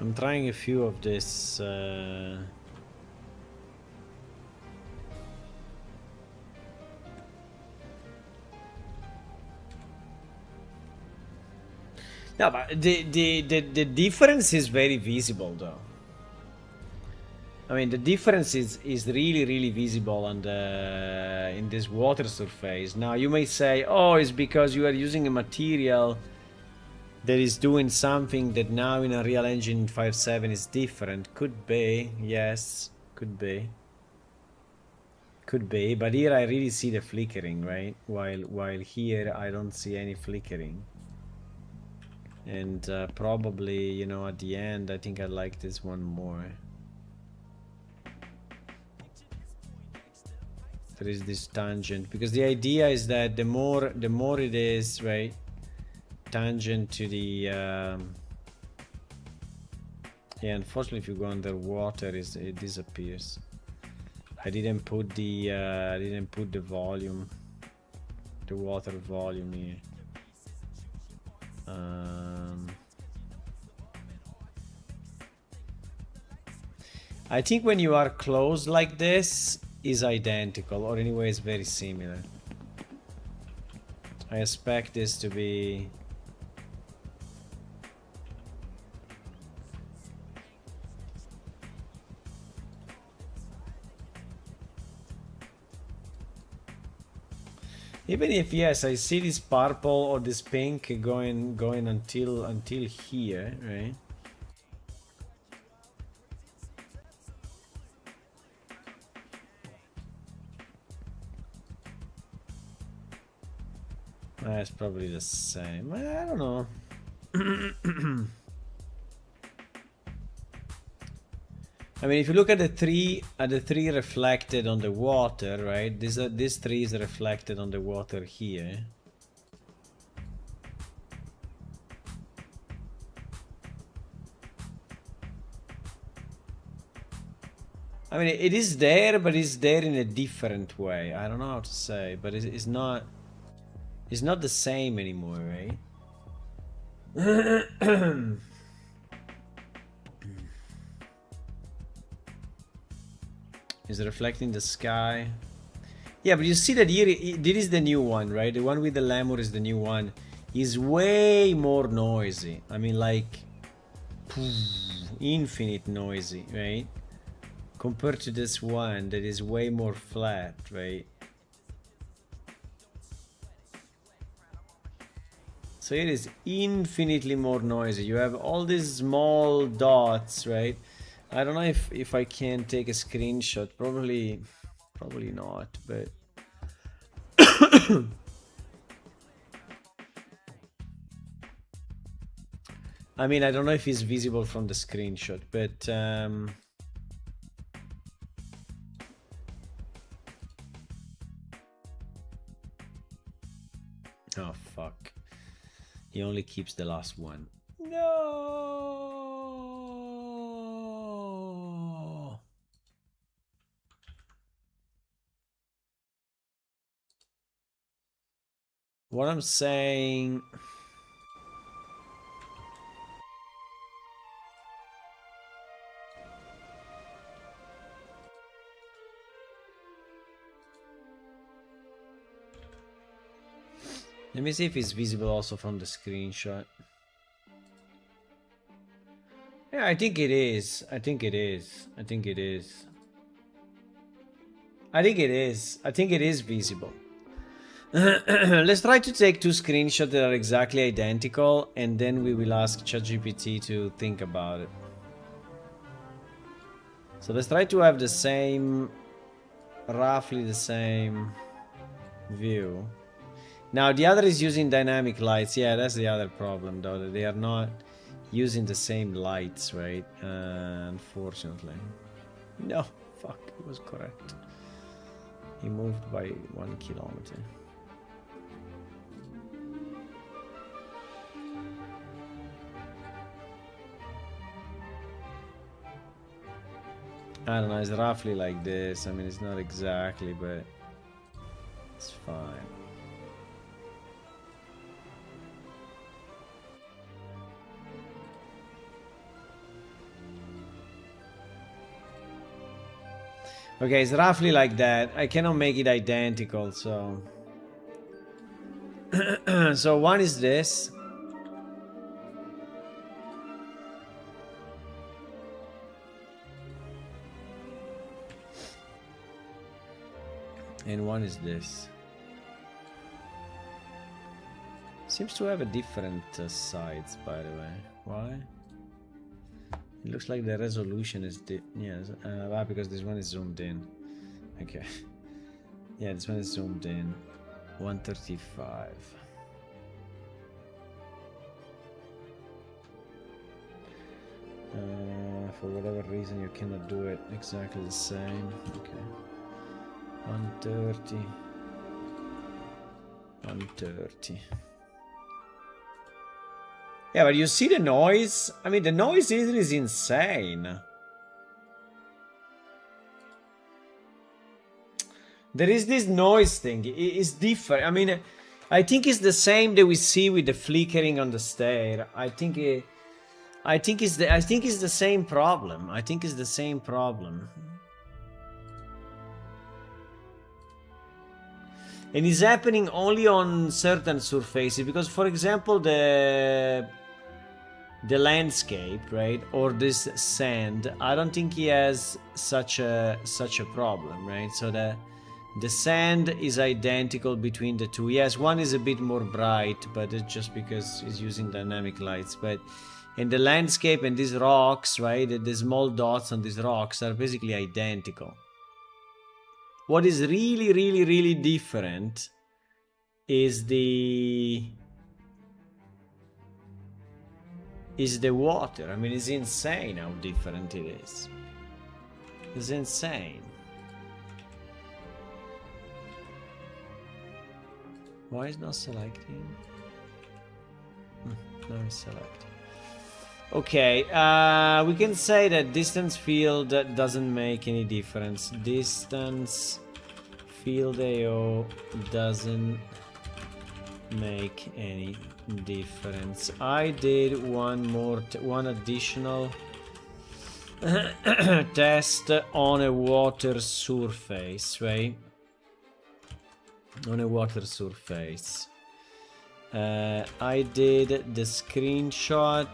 I'm trying a few of this. No, but the difference is very visible, though. I mean, the difference is really visible on the in this water surface. Now, you may say, "Oh, it's because you are using a material that is doing something that now in a Unreal Engine 5.7 is different." Could be, yes, could be. Could be, but here I really see the flickering, right? While here I don't see any flickering. And probably, you know, at the end I think I like this one more. There is this tangent, because the idea is that the more it is, right, tangent to the yeah, unfortunately if you go underwater it disappears. I didn't put the volume, the water volume here. I think when you are close like this is identical, or anyways very similar. I expect this to be even if, yes, I see this purple or this pink going until here, right? It's probably the same. I don't know. I mean, if you look at the three reflected on the water, right? This tree is reflected on the water here. I mean, it is there, but it's there in a different way. I don't know how to say, but it's not the same anymore, right? Is reflecting the sky. Yeah, but you see that here, this is the new one, right? The one with the lemur is the new one. Is way more noisy. I mean, like, infinite noisy, right? Compared to this one that is way more flat, right? So it is infinitely more noisy. You have all these small dots, right? I don't know if I can take a screenshot. Probably not, but I mean, I don't know if it's visible from the screenshot, but oh fuck. He only keeps the last one. No. What I'm saying... Let me see if it's visible also from the screenshot. Yeah, I think it is. I think it is. I think it is. I think it is. I think it is visible. Let's try to take 2 screenshots that are exactly identical, and then we will ask ChatGPT to think about it. So let's try to have the same, roughly the same view. Now the other is using dynamic lights. Yeah, that's the other problem, though, that they are not using the same lights, right? Unfortunately. No, fuck, it was correct. He moved by 1 kilometer. I don't know, it's roughly like this. I mean, it's not exactly, but it's fine. Okay, it's roughly like that. I cannot make it identical, so... So one is this. And one is this. Seems to have a different sides, by the way. Why? It looks like the resolution is yes, because this one is zoomed in. Okay. Yeah, this one is zoomed in. 135. For whatever reason, you cannot do it exactly the same. Okay. 130. 130. Yeah, but you see the noise? I mean, the noise is insane. There is this noise thing. It's different. I mean, I think it's the same that we see with the flickering on the stair. I think it's the same problem. I think it's the same problem. And it's happening only on certain surfaces because, for example, the landscape, right, or this sand, I don't think he has such a problem, right? So the sand is identical between the two. Yes, one is a bit more bright, but it's just because it's using dynamic lights. But in the landscape and these rocks, right, the small dots on these rocks are basically identical. What is really, really, really different is the water. I mean, it's insane how different it is. It's insane. Why is not selecting? No, it's selected. Okay, we can say that distance field doesn't make any difference. Distance field AO doesn't make any difference. I did one additional test on a water surface, right? On a water surface. I did the screenshot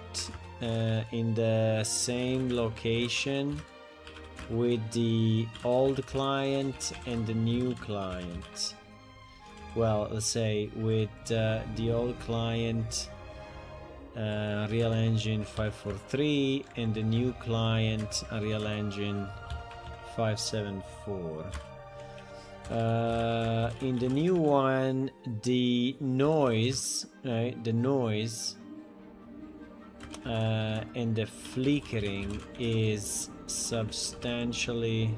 in the same location with the old client and the new client. Well, let's say with the old client Unreal Engine 543 and the new client Unreal Engine 574. In the new one, the noise, right? The noise and the flickering is substantially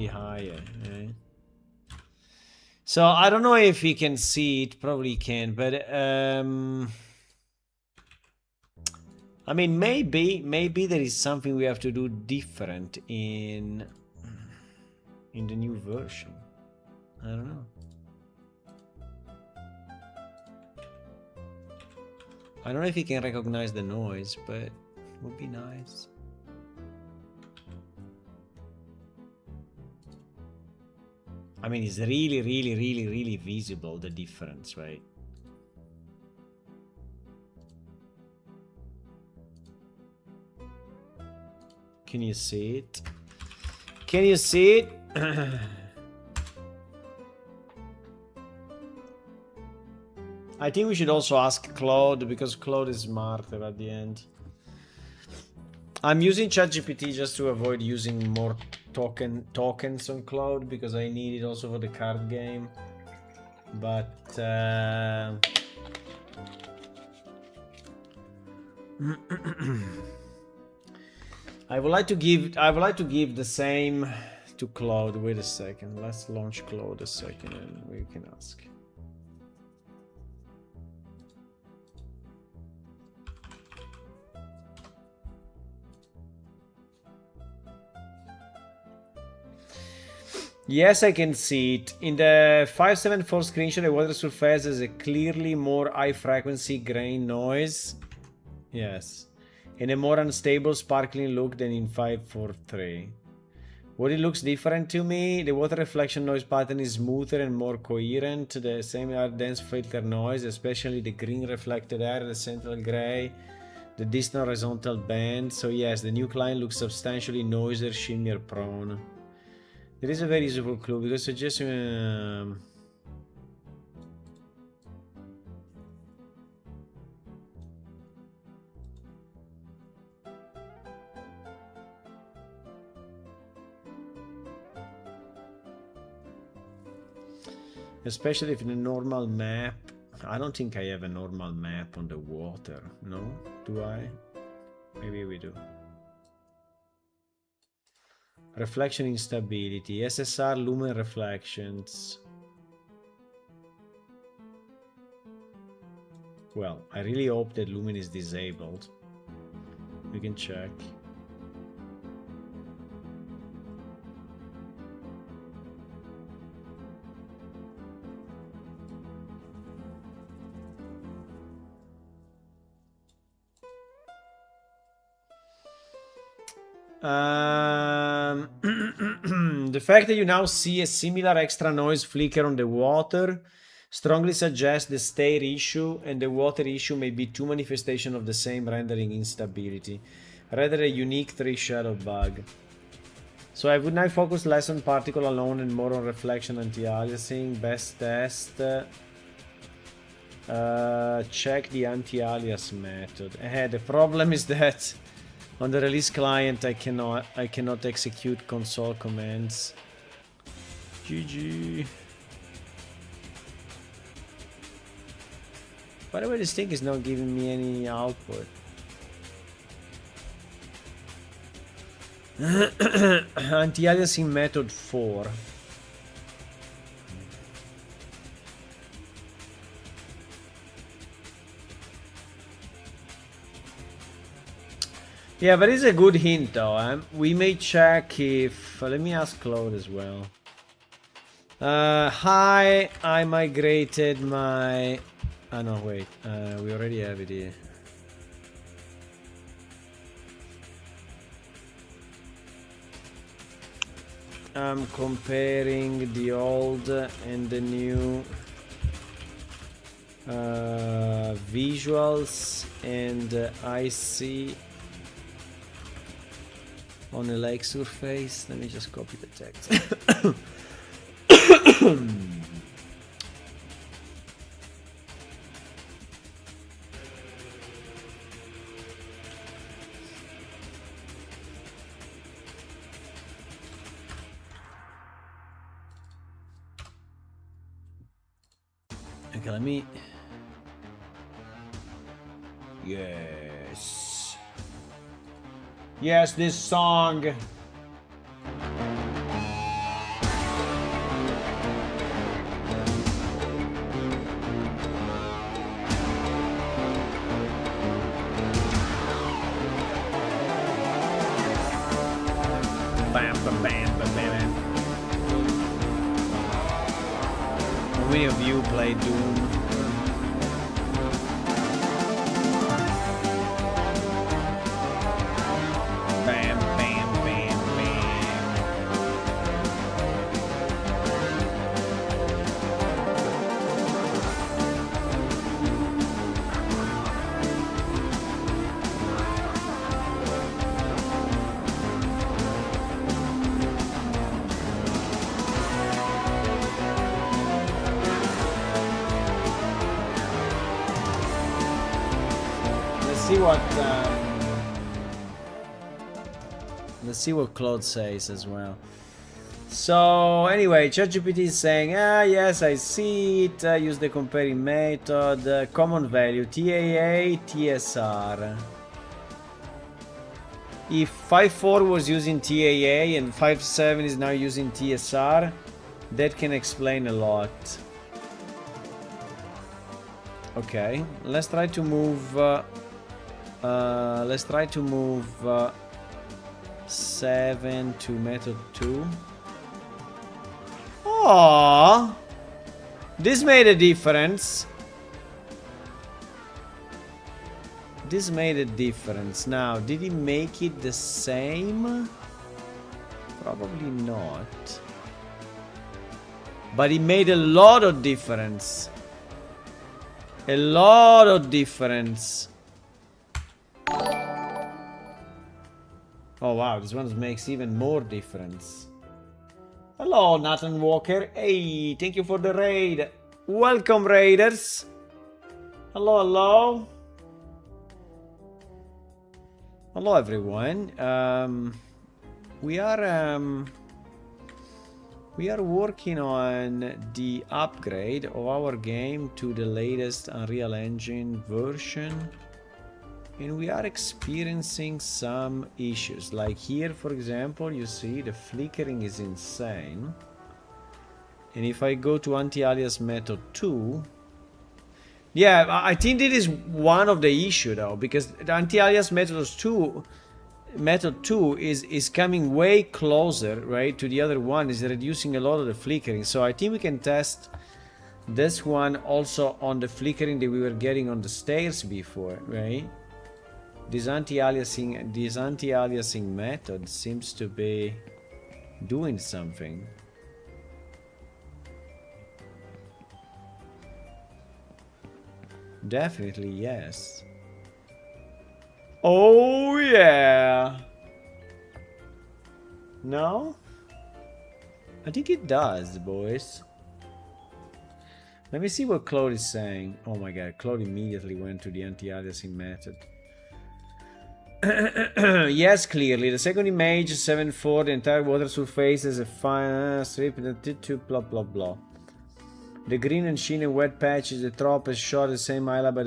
higher, right? So I don't know if you can see it, probably can, but I mean, maybe there is something we have to do different in the new version. I don't know. I don't know if he can recognize the noise, but it would be nice. I mean, it's really, really, really, really visible, the difference, right? Can you see it? Can you see it? I think we should also ask Claude, because Claude is smarter at the end. I'm using ChatGPT just to avoid using more tokens on Claude, because I need it also for the card game. But I would like to give the same to Claude. Wait a second. Let's launch Claude a second and we can ask. Yes, I can see it. In the 574 screenshot, the water surface has a clearly more high frequency grain noise. Yes. And a more unstable sparkling look than in 543. What it looks different to me, the water reflection noise pattern is smoother and more coherent. The same dense filter noise, especially the green reflected air, the central gray, the distant horizontal band. So yes, the new client looks substantially noisier, shimmer prone. There is a very useful clue because it suggests especially if in a normal map. I don't think I have a normal map on the water. No? Do I? Maybe we do. Reflection instability. SSR lumen reflections. Well, I really hope that lumen is disabled. We can check. The fact that you now see a similar extra noise flicker on the water strongly suggests the state issue and the water issue may be two manifestations of the same rendering instability, rather a unique 3 shadow bug. So I would now focus less on particle alone and more on reflection anti-aliasing. Best test. Check the anti-alias method. The problem is that on the release client, I cannot execute console commands. GG. By the way, this thing is not giving me any output. Anti-aliasing method 4. Yeah, but it's a good hint though. We may check if... let me ask Claude as well. Hi, I migrated my... Oh no, wait. We already have it here. I'm comparing the old and the new visuals, and I see on a lake surface. Let me just copy the text. Okay, let me... Yes. Yes, this song. Bam, bam, bam, bam, bam. How many of you play Doom? Bam, bam, bam, bam. see what Claude says as well. So anyway, ChatGPT is saying, yes, I see it. Use the comparing method. Common value TAA, TSR. If 5.4 was using TAA and 5.7 is now using TSR, that can explain a lot. Okay, let's try to move. 7 to method 2. Oh, this made a difference. This made a difference. Now, did he make it the same? Probably not. But he made a lot of difference. A lot of difference. Oh wow, this one makes even more difference. Hello, Nathan Walker. Hey, thank you for the raid. Welcome, raiders. Hello, hello. Hello, everyone. We are working on the upgrade of our game to the latest Unreal Engine version. And we are experiencing some issues. Like here, for example, you see the flickering is insane. And if I go to anti-alias method 2, yeah, I think this is one of the issue though, because the anti-alias method 2 is coming way closer, right, to the other one, is reducing a lot of the flickering. So I think we can test this one also on the flickering that we were getting on the stairs before, right? This anti-aliasing method seems to be doing something. Definitely yes. Oh yeah. No? I think it does, boys. Let me see what Claude is saying. Oh my god, Claude immediately went to the anti-aliasing method. Yes, clearly. The second image, 7.4, the entire water surface is a fine strip, blah blah blah. The green and sheen and wet patches, the trop is shot the same highlight, but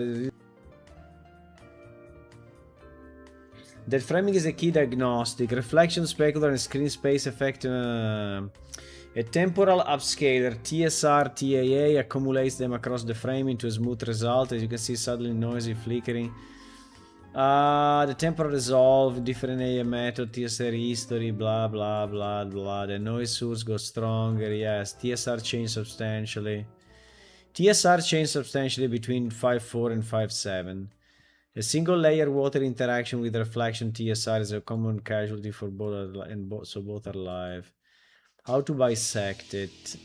that framing is a key diagnostic. Reflection, specular, and screen space effect. A temporal upscaler, TSR, TAA, accumulates them across the frame into a smooth result. As you can see, suddenly noisy flickering. The temporal resolve, different AA method, TSR history, blah blah blah blah. The noise source goes stronger, yes. TSR changed substantially. TSR changed substantially between 5.4 and 5.7. A single layer water interaction with reflection TSR is a common casualty for both, so both are live. How to bisect it?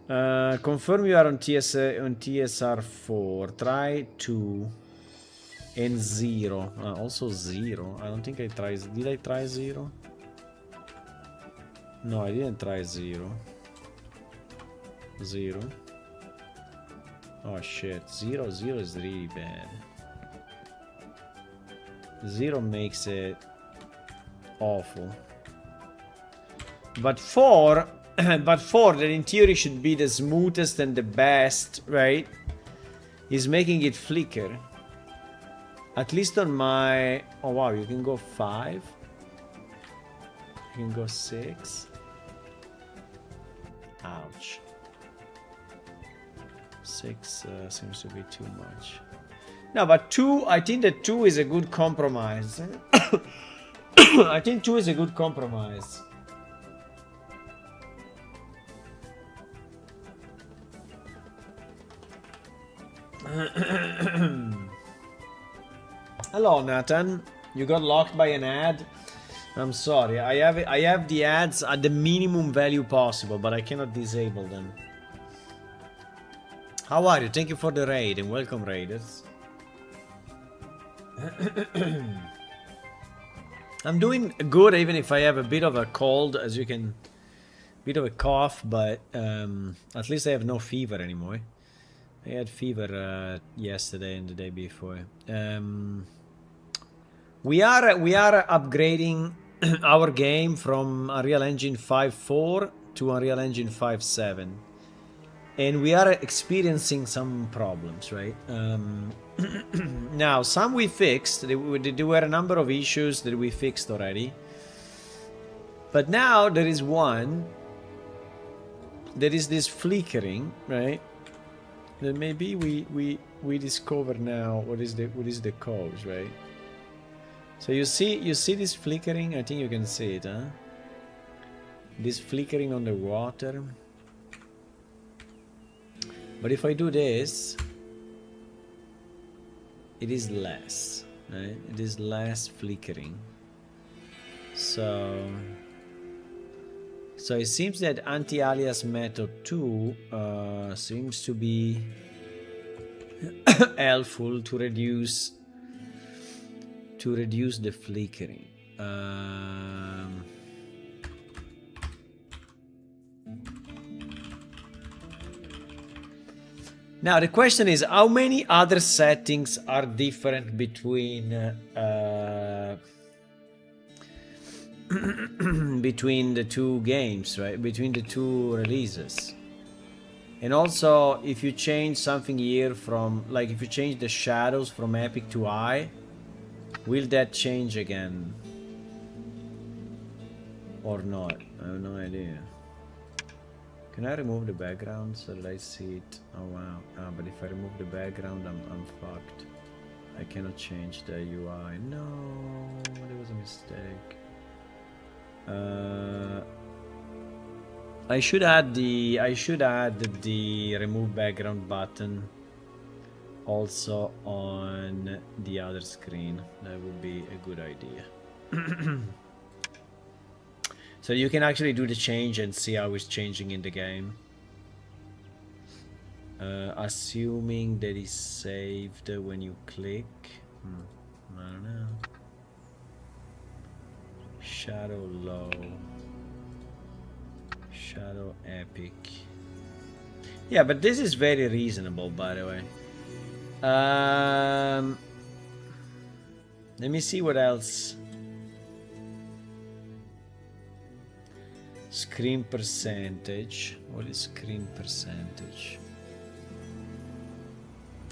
Confirm you are on TSR 4. Try 2 and 0. Also 0. I don't think I tried. Did I try 0? No, I didn't try 0. 0. Oh shit. 0 is really bad. 0 makes it awful. But 4. But 4, that in theory should be the smoothest and the best, right? Is making it flicker. At least on my... Oh wow, you can go 5. You can go 6. Ouch. 6 seems to be too much. No, but 2, I think that 2 is a good compromise. I think 2 is a good compromise. Hello, Nathan. You got locked by an ad? I'm sorry. I have the ads at the minimum value possible, but I cannot disable them. How are you? Thank you for the raid and welcome, raiders. I'm doing good, even if I have a bit of a cold, as you can... Bit of a cough, but at least I have no fever anymore. I had fever yesterday and the day before. We are upgrading our game from Unreal Engine 5.4 to Unreal Engine 5.7, and we are experiencing some problems, right? Now, some we fixed. There were a number of issues that we fixed already, but now there is one. There is this flickering, right? That maybe we discover now what is the cause, right? So you see this flickering. I think you can see it, huh? This flickering on the water. But if I do this, it is less, right? It is less flickering. So it seems that anti-alias method 2 seems to be helpful to reduce the flickering. Now the question is, how many other settings are different between between the two games, right? Between the two releases. And also, if you change something here from, like, if you change the shadows from Epic to Eye, will that change again? Or not? I have no idea. Can I remove the background so that I see it? Oh wow. But if I remove the background, I'm fucked. I cannot change the UI. No, there was a mistake. I should add the remove background button also on the other screen. That would be a good idea. So you can actually do the change and see how it's changing in the game. Assuming that it's saved when you click. I don't know. Shadow low. Shadow epic. Yeah, but this is very reasonable, by the way. Let me see what else. Screen percentage. What is screen percentage?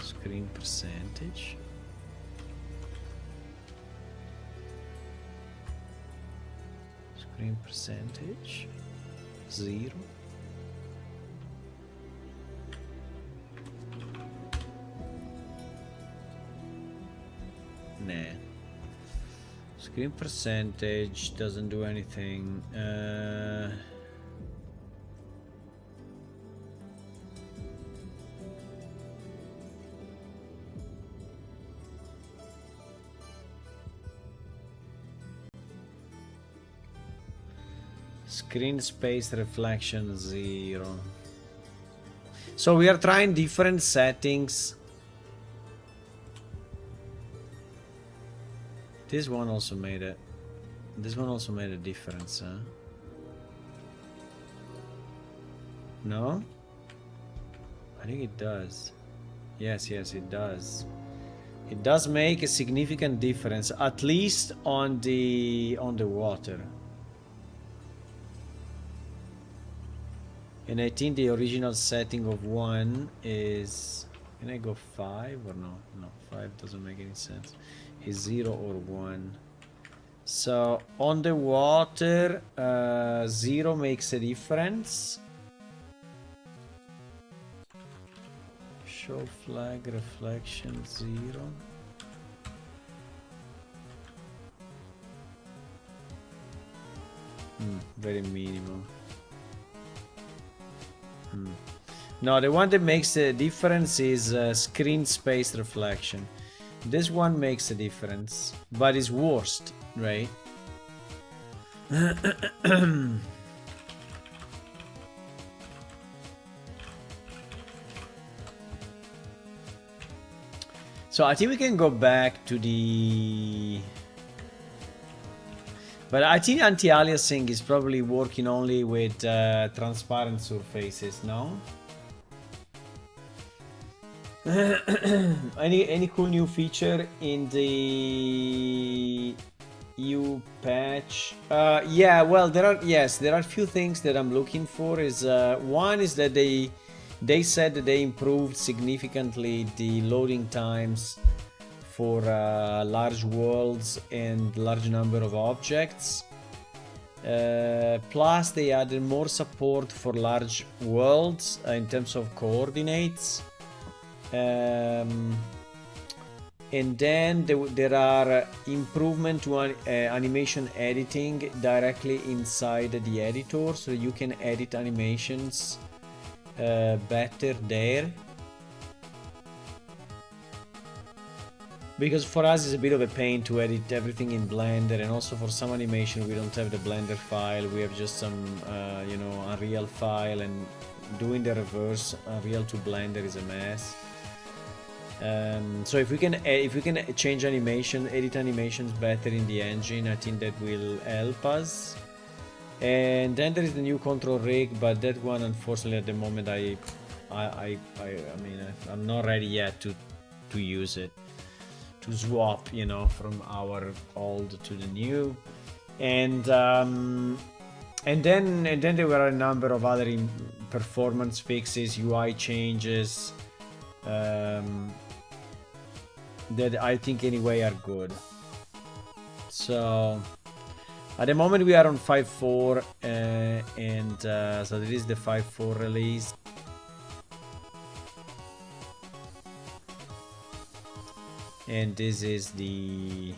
Screen percentage. Screen percentage. 0. Nah. Screen percentage doesn't do anything. Screen space reflection 0. So we are trying different settings. This one also made a difference, huh? No? I think it does. Yes, it does. It does make a significant difference, at least on the water. And I think the original setting of 1 is... Can I go 5 or no? No, 5 doesn't make any sense. Is 0 or 1. So on the water, 0 makes a difference. Show flag reflection 0. Very minimal. No, the one that makes a difference is screen space reflection. This one makes a difference, but it's worst, right? So I think we can go back to the... But I think anti-aliasing is probably working only with transparent surfaces, no? Any cool new feature in the EU patch? Yeah, well, there are a few things that I'm looking for. Is one is that they said that they improved significantly the loading times for large worlds and large number of objects. Plus, they added more support for large worlds in terms of coordinates. And then there are improvement to animation editing directly inside the editor, so you can edit animations better there. Because for us it's a bit of a pain to edit everything in Blender, and also for some animation we don't have the Blender file, we have just some you know, Unreal file, and doing the reverse Unreal to Blender is a mess. So if we can change animation, edit animations better in the engine, I think that will help us. And then there is the new control rig, but that one unfortunately at the moment I mean I'm not ready yet to use it, to swap, you know, from our old to the new. And then there were a number of other performance fixes, UI changes that I think anyway are good. So at the moment we are on 5.4 and so this is the 5.4 release. And this is the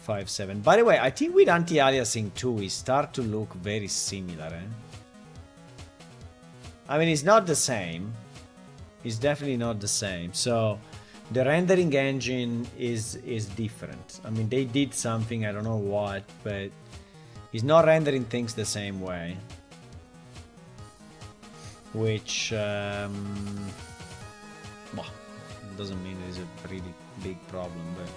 5.7. By the way, I think with anti-aliasing too, we start to look very similar. I mean, it's not the same. It's definitely not the same. So the rendering engine is different. I mean, they did something, I don't know what, but it's not rendering things the same way. Which well, doesn't mean it's a really big problem, but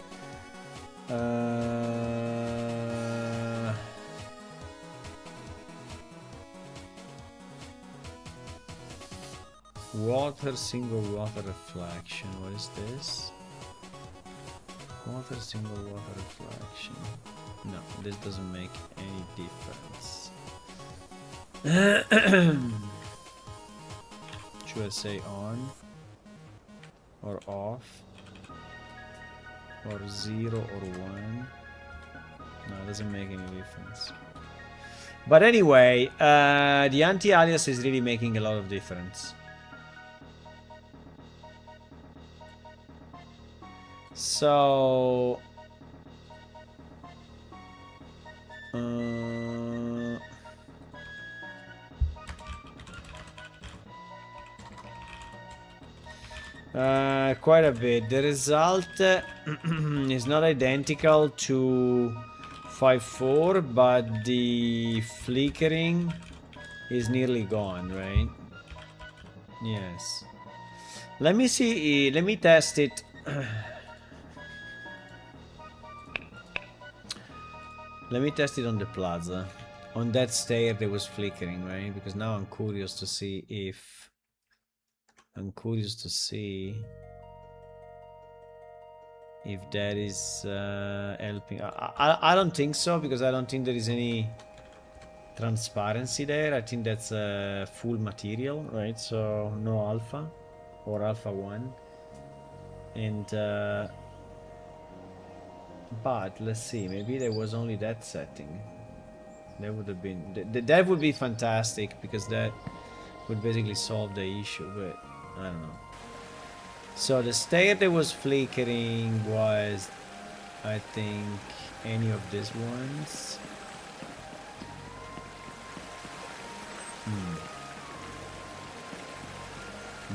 water, single water reflection. What is this? Water, single water reflection. No, this doesn't make any difference. Should I say on or off or 0 or 1? No, it doesn't make any difference. But anyway, the anti-alias is really making a lot of difference. So quite a bit. The result is not identical to 5.4, but the flickering is nearly gone, right? Yes. Let me see. Let me test it. Let me test it on the plaza. On that stair there was flickering, right? Because now I'm curious to see if... if that is helping. I don't think so, because I don't think there is any transparency there. I think that's full material, right? So no alpha or alpha 1. And but let's see, maybe there was only that setting. That would have been that would be fantastic, because that would basically solve the issue, but I don't know. So the stair that was flickering was, I think, any of these ones.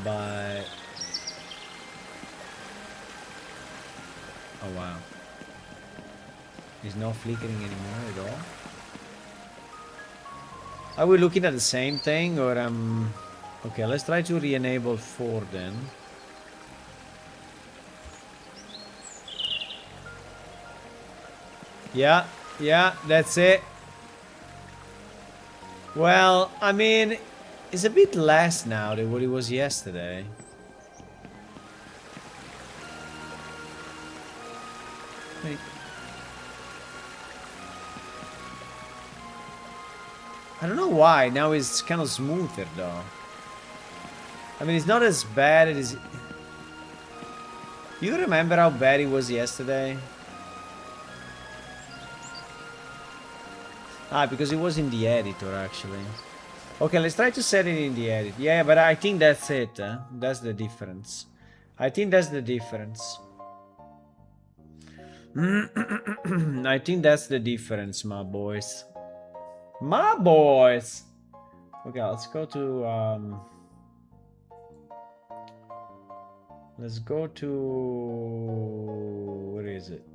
But oh wow, it's not flickering anymore at all. Are we looking at the same thing, or okay, let's try to re-enable 4 then. Yeah, that's it. Well, I mean, it's a bit less now than what it was yesterday. happening? I don't know why. Now it's kind of smoother though. I mean, it's not as bad as... You remember how bad it was yesterday? Ah, because it was in the editor, actually. Okay, let's try to set it in the edit. Yeah, but I think that's it. That's the difference. I think that's the difference. I think that's the difference, my boys. My boys! Okay, let's go to... Let's go to... Where is it?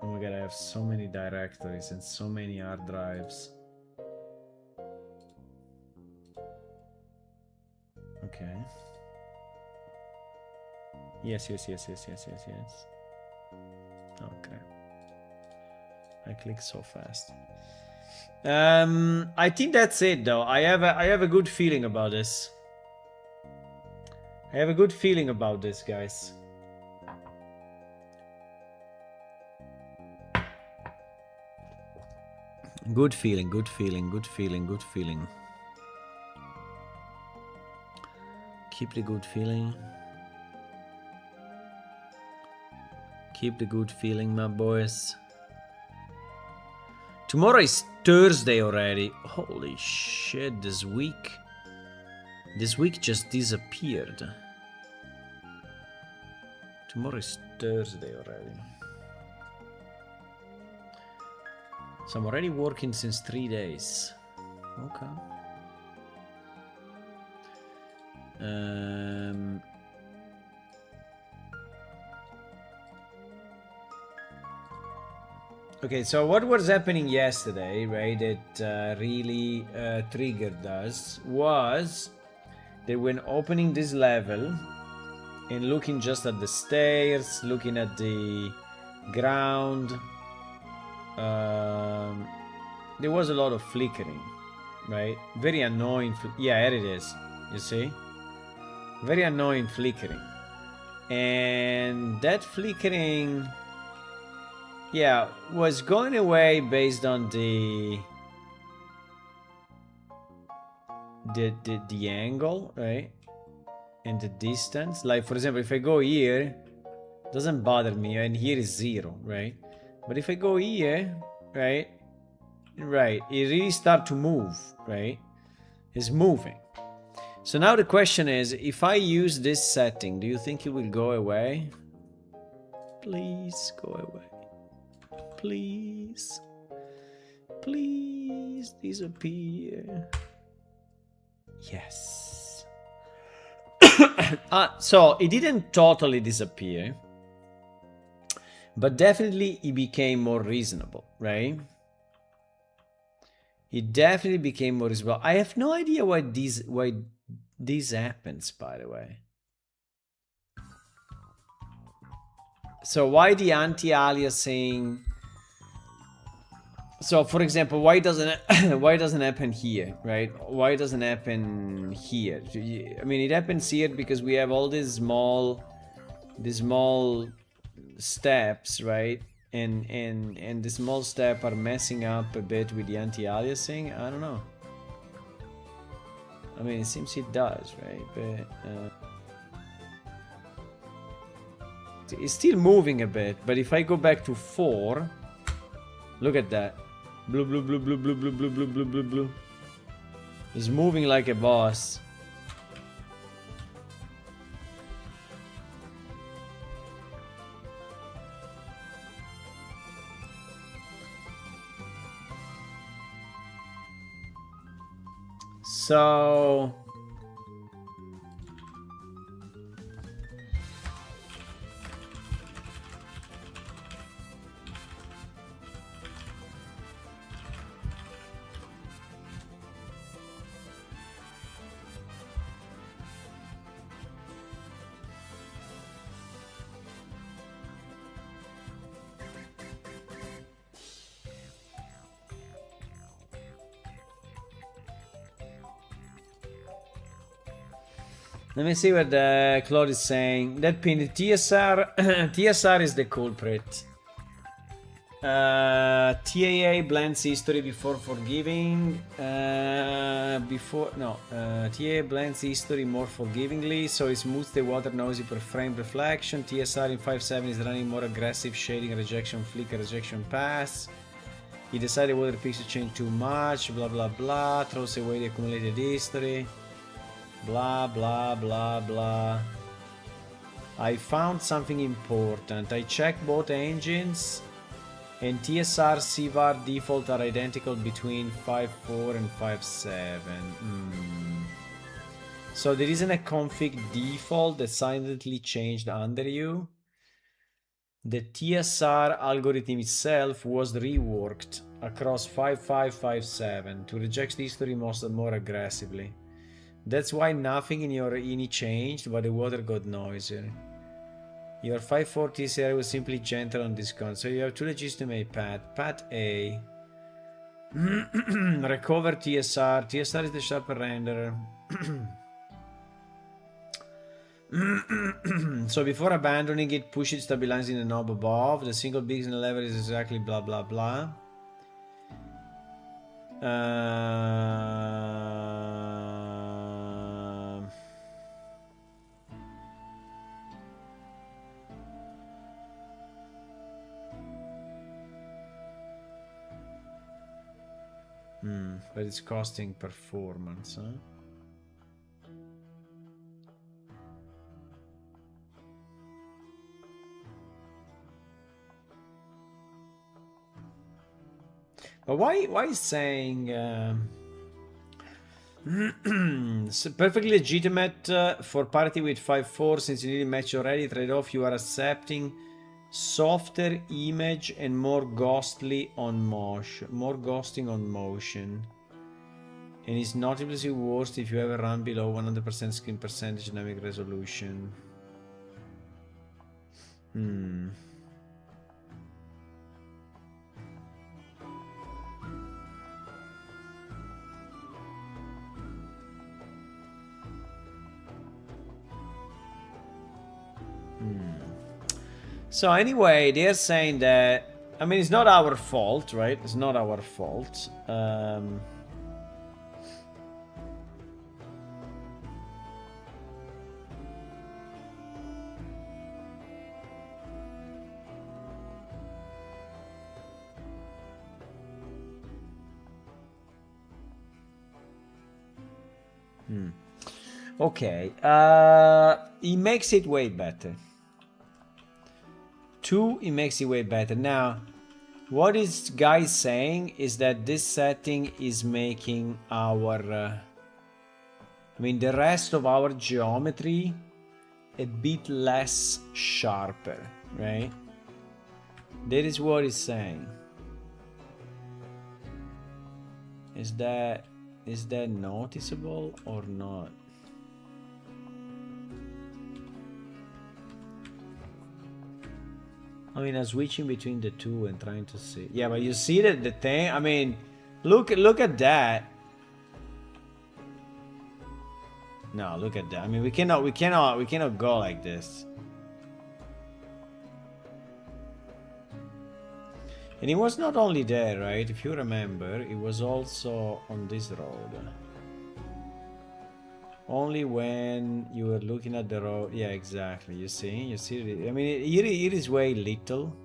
Oh my god, I have so many directories and so many hard drives. Okay. Yes. Okay. I click so fast. I think that's it though. I have a good feeling about this. I have a good feeling about this, guys. Good feeling. Keep the good feeling. Keep the good feeling, my boys. Tomorrow is Thursday already. Holy shit, this week just disappeared. Tomorrow is Thursday already. So I'm already working since 3 days. Okay. Okay, so what was happening yesterday, right, that really triggered us was that when opening this level and looking just at the stairs, looking at the ground, there was a lot of flickering, right? Very annoying. Yeah, here it is. You see? Very annoying flickering. And that flickering, yeah, was going away based on the angle, right? And the distance. Like, for example, if I go here, it doesn't bother me, and here is 0, right? But if I go here, right, it really start to move, right? It's moving. So now the question is, if I use this setting, do you think it will go away? Please go away. Please. Please disappear. Yes. So it didn't totally disappear. But definitely it became more reasonable, right? It definitely became more reasonable. I have no idea why this happens, by the way. So why the anti-aliasing? So for example, why doesn't it happen here, right? Why doesn't it happen here? I mean, it happens here because we have all these small steps, right? And the small step are messing up a bit with the anti-aliasing. I don't know. I mean, it seems it does, right? But it's still moving a bit. But if I go back to 4, look at that. Blue, blue, blue, blue, blue, blue, blue, blue, blue, blue, blue. It's moving like a boss. So Let me see what Claude is saying. That pin, TSR, TSR is the culprit. TAA blends history before forgiving. TAA blends history more forgivingly, so it smooths the water nosy per frame reflection. TSR in 5.7 is running more aggressive shading, rejection, flicker, rejection pass. He decided water pixel change too much, blah blah blah, throws away the accumulated history. Blah blah blah blah. I found something important. I checked both engines, and TSR CVAR default are identical between 5.4 and 5.7. So there isn't a config default that silently changed under you. The TSR algorithm itself was reworked across 5.5, 5.7 to reject history more aggressively. That's why nothing in your ini changed, but the water got noisier. Your 5.4 TSR was simply gentle on discount, so you have two legitimate paths. Path A. Recover TSR. TSR is the sharper renderer. So before abandoning it, push it stabilizing the knob above. The single biggest lever is exactly blah blah blah. But it's costing performance, huh? But why is saying perfectly legitimate for parity with 5.4 since you need a match already. Trade-off you are accepting softer image and more ghosting on motion. And it's noticeably worse if you ever run below 100% screen percentage dynamic resolution. So anyway, they're saying that, I mean, it's not our fault, right? It's not our fault. Okay, he makes it way better. 2, it makes it way better. Now, what this guy is saying is that this setting is making our, the rest of our geometry a bit less sharper, right? That is what he's saying. Is that noticeable or not? I mean, I'm switching between the two and trying to see. Yeah, but you see that the thing. I mean, look at that. No, look at that. I mean, we cannot go like this. And it was not only there, right? If you remember, it was also on this road. Only when you were looking at the road. Yeah, exactly. You see, I mean, it is way little.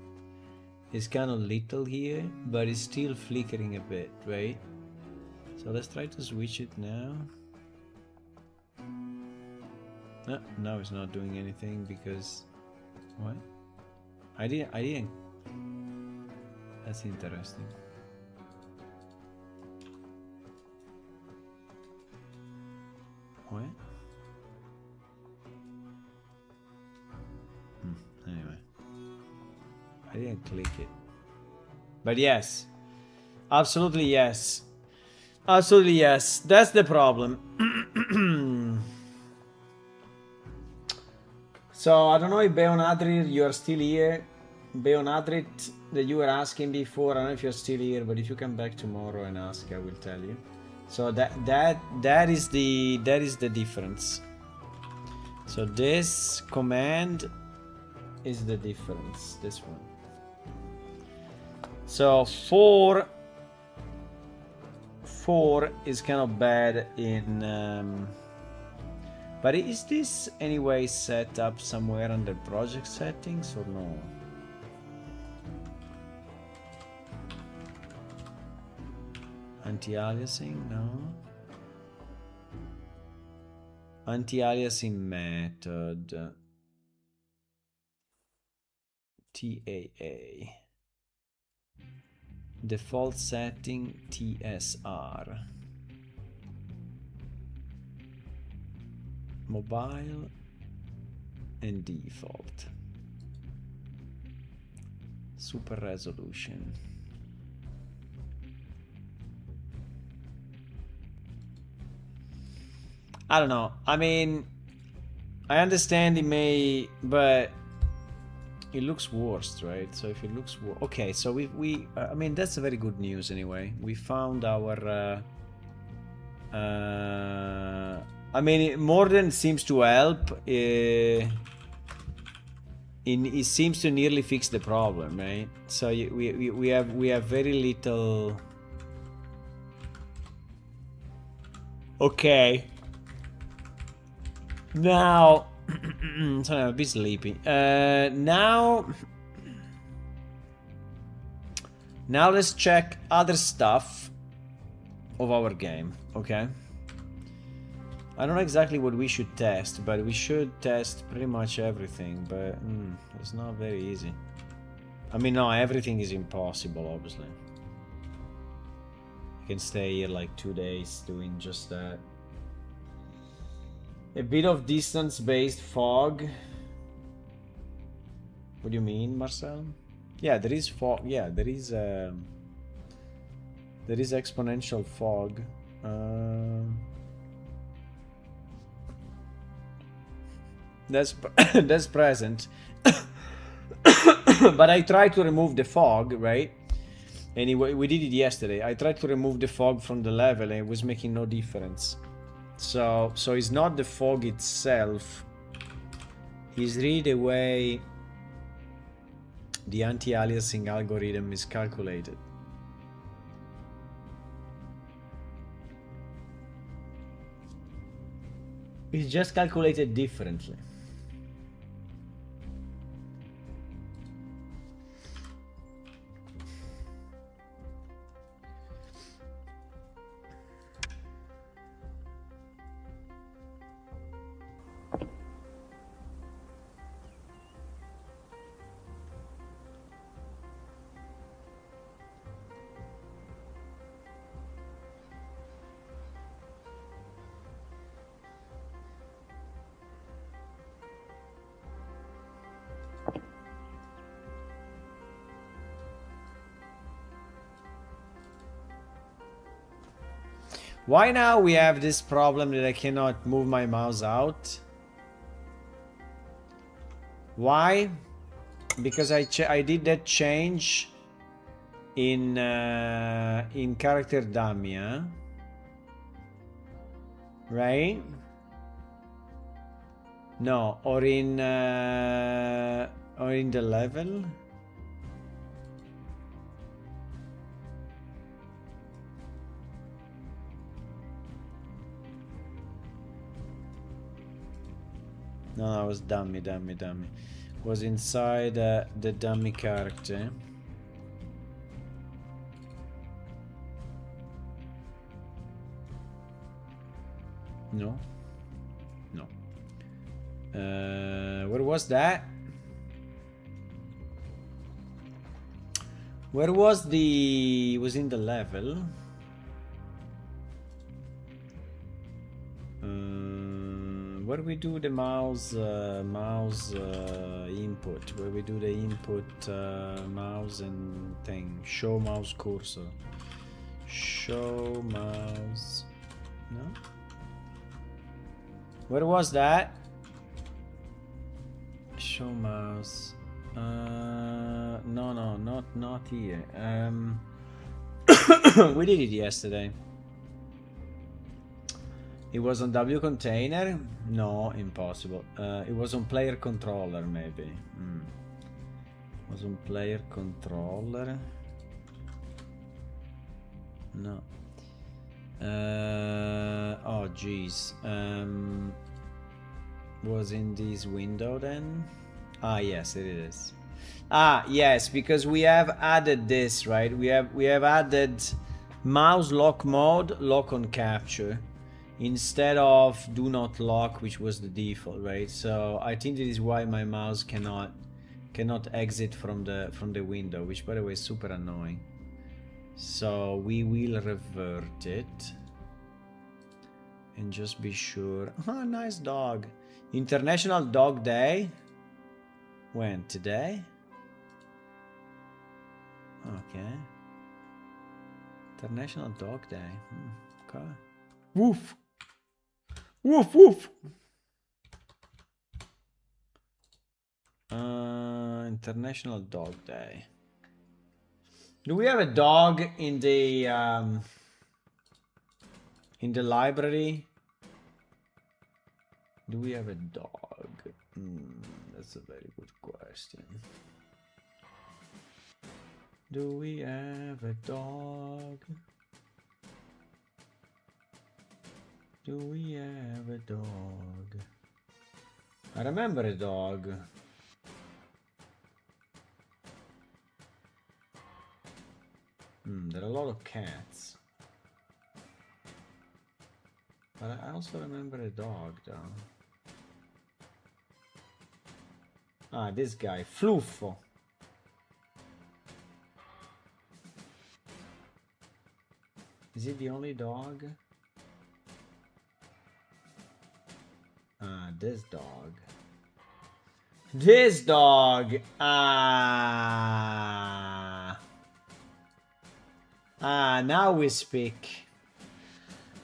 It's kind of little here, but it's still flickering a bit, right? So let's try to switch it now. No, now it's not doing anything because what? I didn't. That's interesting. What? Anyway, I didn't click it. But yes, absolutely yes. Absolutely yes. That's the problem. So I don't know if Beonadrit, you are still here. Beonadrit, that you were asking before. I don't know if you're still here, but if you come back tomorrow and ask, I will tell you. So that is the difference. So this command is the difference, this one. So 4 is kind of bad in but is this anyway set up somewhere under project settings or no? Anti-aliasing, no. Anti-aliasing method. TAA. Default setting TSR. Mobile and default. Super resolution. I don't know. I mean, I understand it may, but it looks worse, right? So if it looks worse, okay. So I mean, that's a very good news anyway. We found our. I mean, more than seems to help. It seems to nearly fix the problem, right? So we have very little. Okay. Now, sorry, I'm a bit sleepy. Now let's check other stuff of our game, okay? I don't know exactly what we should test, but we should test pretty much everything, but it's not very easy. I mean, no, everything is impossible, obviously. I can stay here like 2 days doing just that. A bit of distance-based fog. What do you mean, Marcel? Yeah, there is fog. Yeah, there is exponential fog. That's present. But I tried to remove the fog, right? Anyway, we did it yesterday. I tried to remove the fog from the level and it was making no difference. So it's not the fog itself. It's really the way the anti-aliasing algorithm is calculated. It's just calculated differently. Why now we have this problem that I cannot move my mouse out? Why? Because I did that change in character dummy, huh? Right? No, or in the level. No, that was dummy. Was inside the dummy character. No. Where was that? Where was the... was in the level. Where we do the mouse input, where we do the input mouse and thing. Show mouse cursor. Show mouse. No? Where was that? Show mouse. No, not here. We did it yesterday. It was on W container? No, impossible. It was on player controller, maybe. It was on player controller. No. Oh, jeez. Was in this window then? Ah, yes, it is. Ah, yes, because we have added this, right? We have added mouse lock mode, lock on capture, instead of do not lock, which was the default, right? So I think this is why my mouse cannot exit from the window, which by the way is super annoying. So we will revert it and just be sure. Oh, nice dog. International Dog Day. When? Today? Okay. International Dog Day. Okay. Woof. Woof woof. International Dog Day. Do we have a dog in the library? Do we have a dog? That's a very good question. Do we have a dog? Do we have a dog? I remember a dog. There are a lot of cats. But I also remember a dog, though. Ah, this guy, Fluffo. Is he the only dog? Ah, this dog. This dog! Ah, now we speak.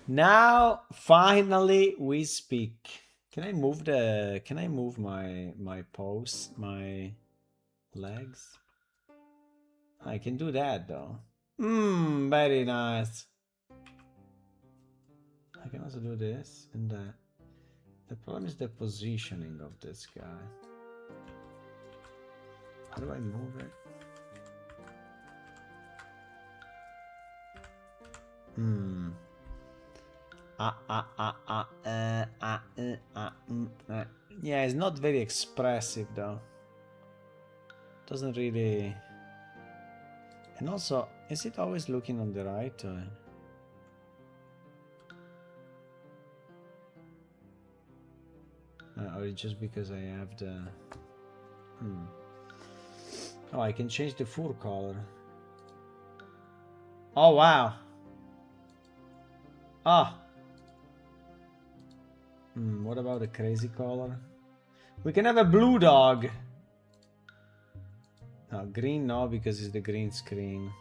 Now, finally, we speak. Can I move my pose, my legs? I can do that though. Very nice. I can also do this and that. The problem is the positioning of this guy. How do I move it? Yeah, it's not very expressive though. Doesn't really. And also, is it always looking on the right? Or just because I have the. Oh, I can change the fur color. Oh wow. Ah. What about the crazy color? We can have a blue dog. No, green no, because it's the green screen.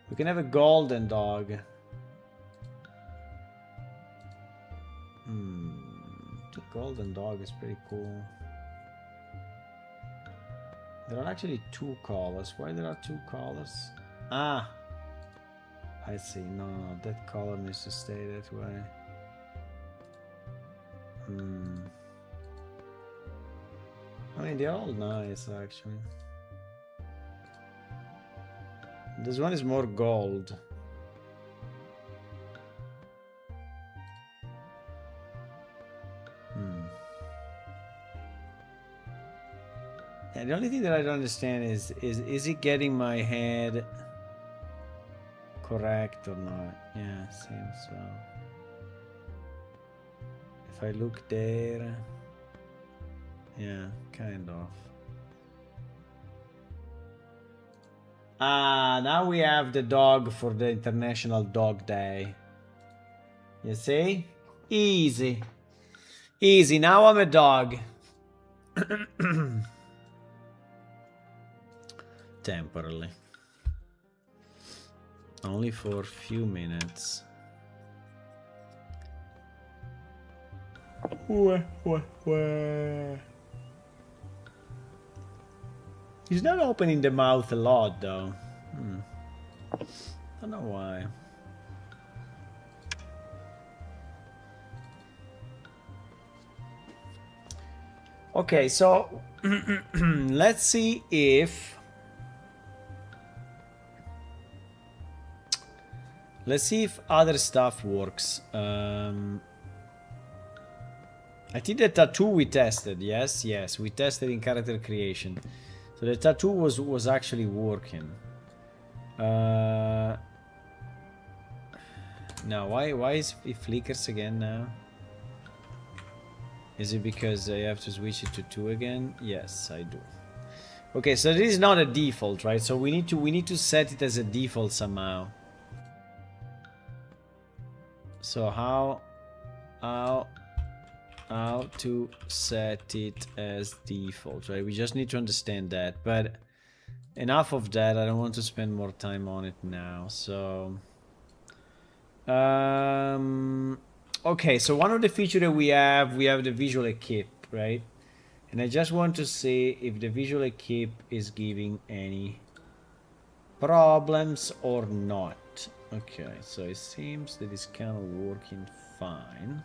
We can have a golden dog. The golden dog is pretty cool. There are actually two colors. Why there are two colors? Ah, I see. No, that color needs to stay that way. I mean, they're all nice, actually. This one is more gold. Yeah, the only thing that I don't understand is it getting my head correct or not? Yeah, seems so. If I look there, yeah, kind of. Ah, now we have the dog for the International Dog Day. You see? Easy. Easy, now I'm a dog. Temporarily. Only for a few minutes. He's not opening the mouth a lot though. Don't know why. Okay, so let's see if other stuff works. I think the tattoo we tested. Yes, we tested in character creation. So the tattoo was actually working. Now why is it flickers again now? Is it because I have to switch it to 2 again? Yes, I do. Okay, so this is not a default, right? So we need to set it as a default somehow. So how to set it as default, right? We just need to understand that, but enough of that. I don't want to spend more time on it now. So okay, so one of the features that we have the visual equip, right? And I just want to see if the visual equip is giving any problems or not. Okay, so it seems that it's kind of working fine.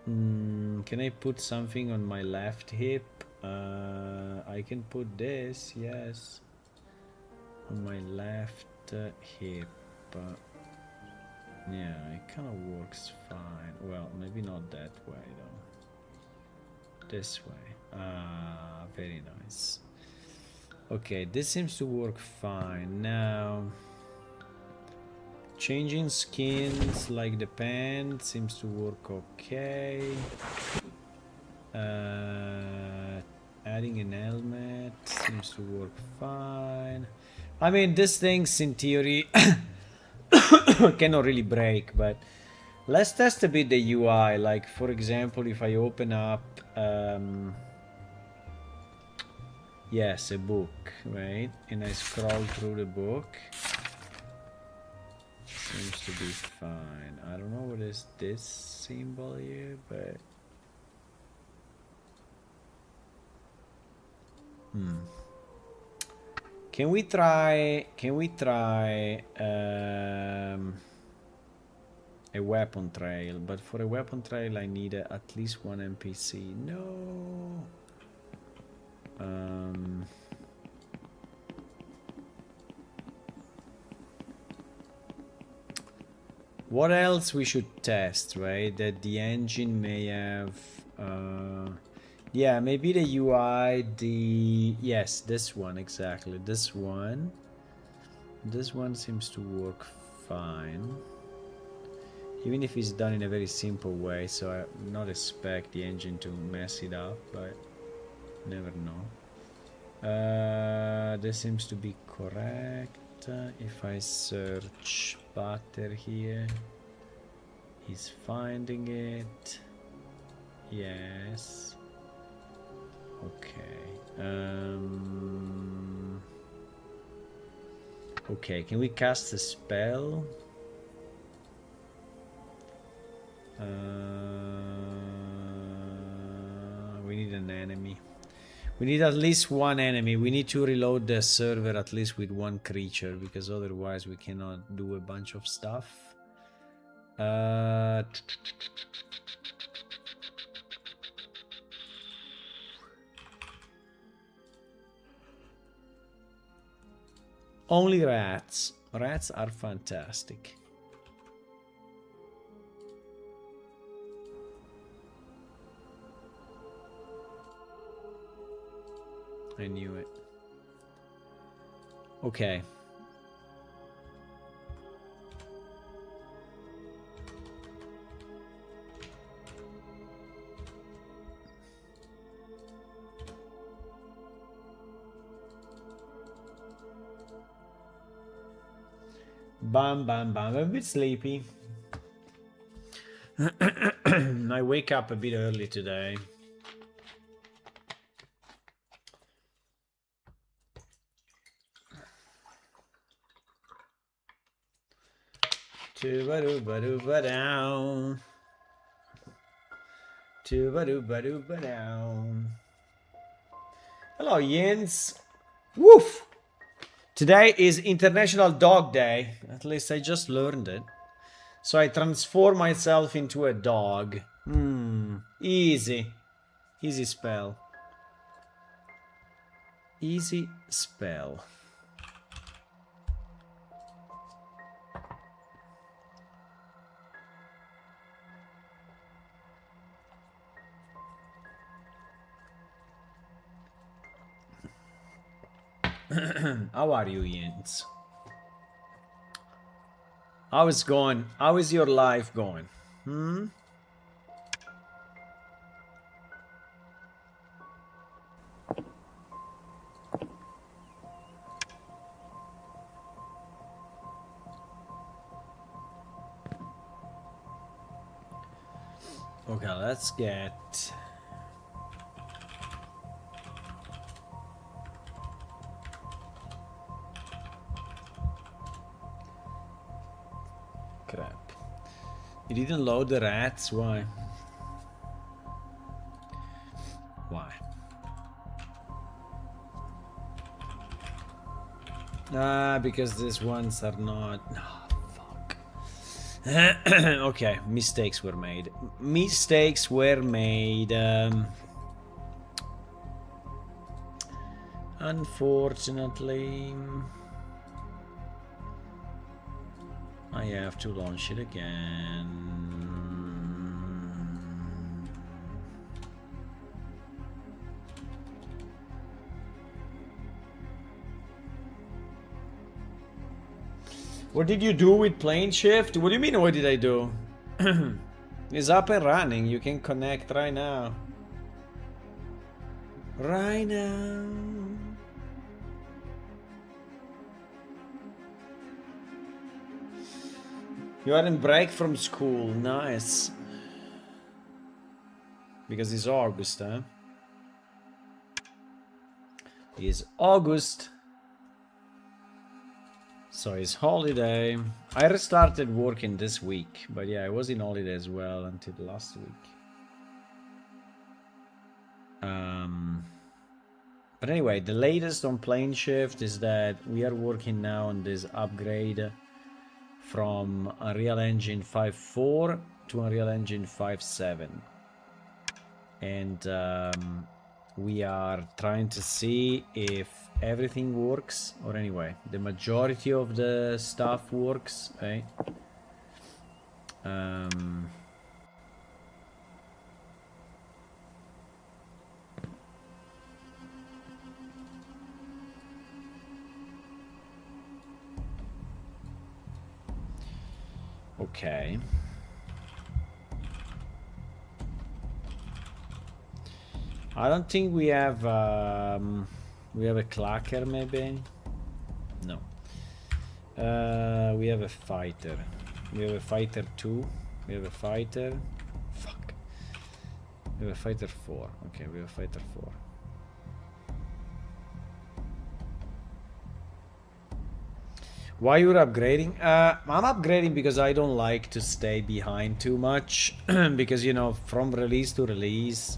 Can I put something on my left hip? I can put this, yes, on my left hip. Yeah, it kind of works fine. Well, maybe not that way though. This way. Ah, very nice. Okay, this seems to work fine. Now, changing skins like the pants seems to work okay. Adding an helmet seems to work fine. I mean, these things in theory cannot really break, but let's test a bit the UI. Like, for example, if I open up yes, a book, right? And I scroll through the book. Seems to be fine. I don't know what is this symbol here, but Can we try a weapon trail? But for a weapon trail I need at least one NPC. No. What else we should test, right? That the engine may have yeah, maybe the UI, yes, this one, exactly. This one seems to work fine. Even if it's done in a very simple way, so I not expect the engine to mess it up, but never know. This seems to be correct. If I search butter here, he's finding it. Yes. Okay. Okay, can we cast a spell? We need an enemy. We need at least one enemy. We need to reload the server at least with one creature, because otherwise we cannot do a bunch of stuff. Only rats. Rats are fantastic. I knew it. Okay. Bam, bam, bam. I'm a bit sleepy. I wake up a bit early today. Down. Hello, Jens. Woof. Today is International Dog Day. At least I just learned it. So I transform myself into a dog. Easy. Easy spell. Easy spell. How are you, Jens? How is going? How is your life going? Hmm? Okay, let's get... Crap. You didn't load the rats? Why? Why? Ah, because these ones are not... Oh, fuck. Okay, mistakes were made. Mistakes were made. Unfortunately... I have to launch it again. What did you do with plane shift? What do you mean, what did I do? It's up and running. You can connect right now. Right now. You are in break from school. Nice. Because it's August, huh? It's August. So it's holiday. I restarted working this week. But yeah, I was in holiday as well until last week. But anyway, the latest on plane shift is that we are working now on this upgrade from Unreal Engine 5.4 to Unreal Engine 5.7, and we are trying to see if everything works, or anyway, the majority of the stuff works, right? Okay. I don't think we have a clacker, maybe. No. We have a fighter. We have a fighter 2. We have a fighter. Fuck. We have a fighter 4. Okay, we have a fighter 4. Why you're upgrading? I'm upgrading because I don't like to stay behind too much. Because, you know, from release to release,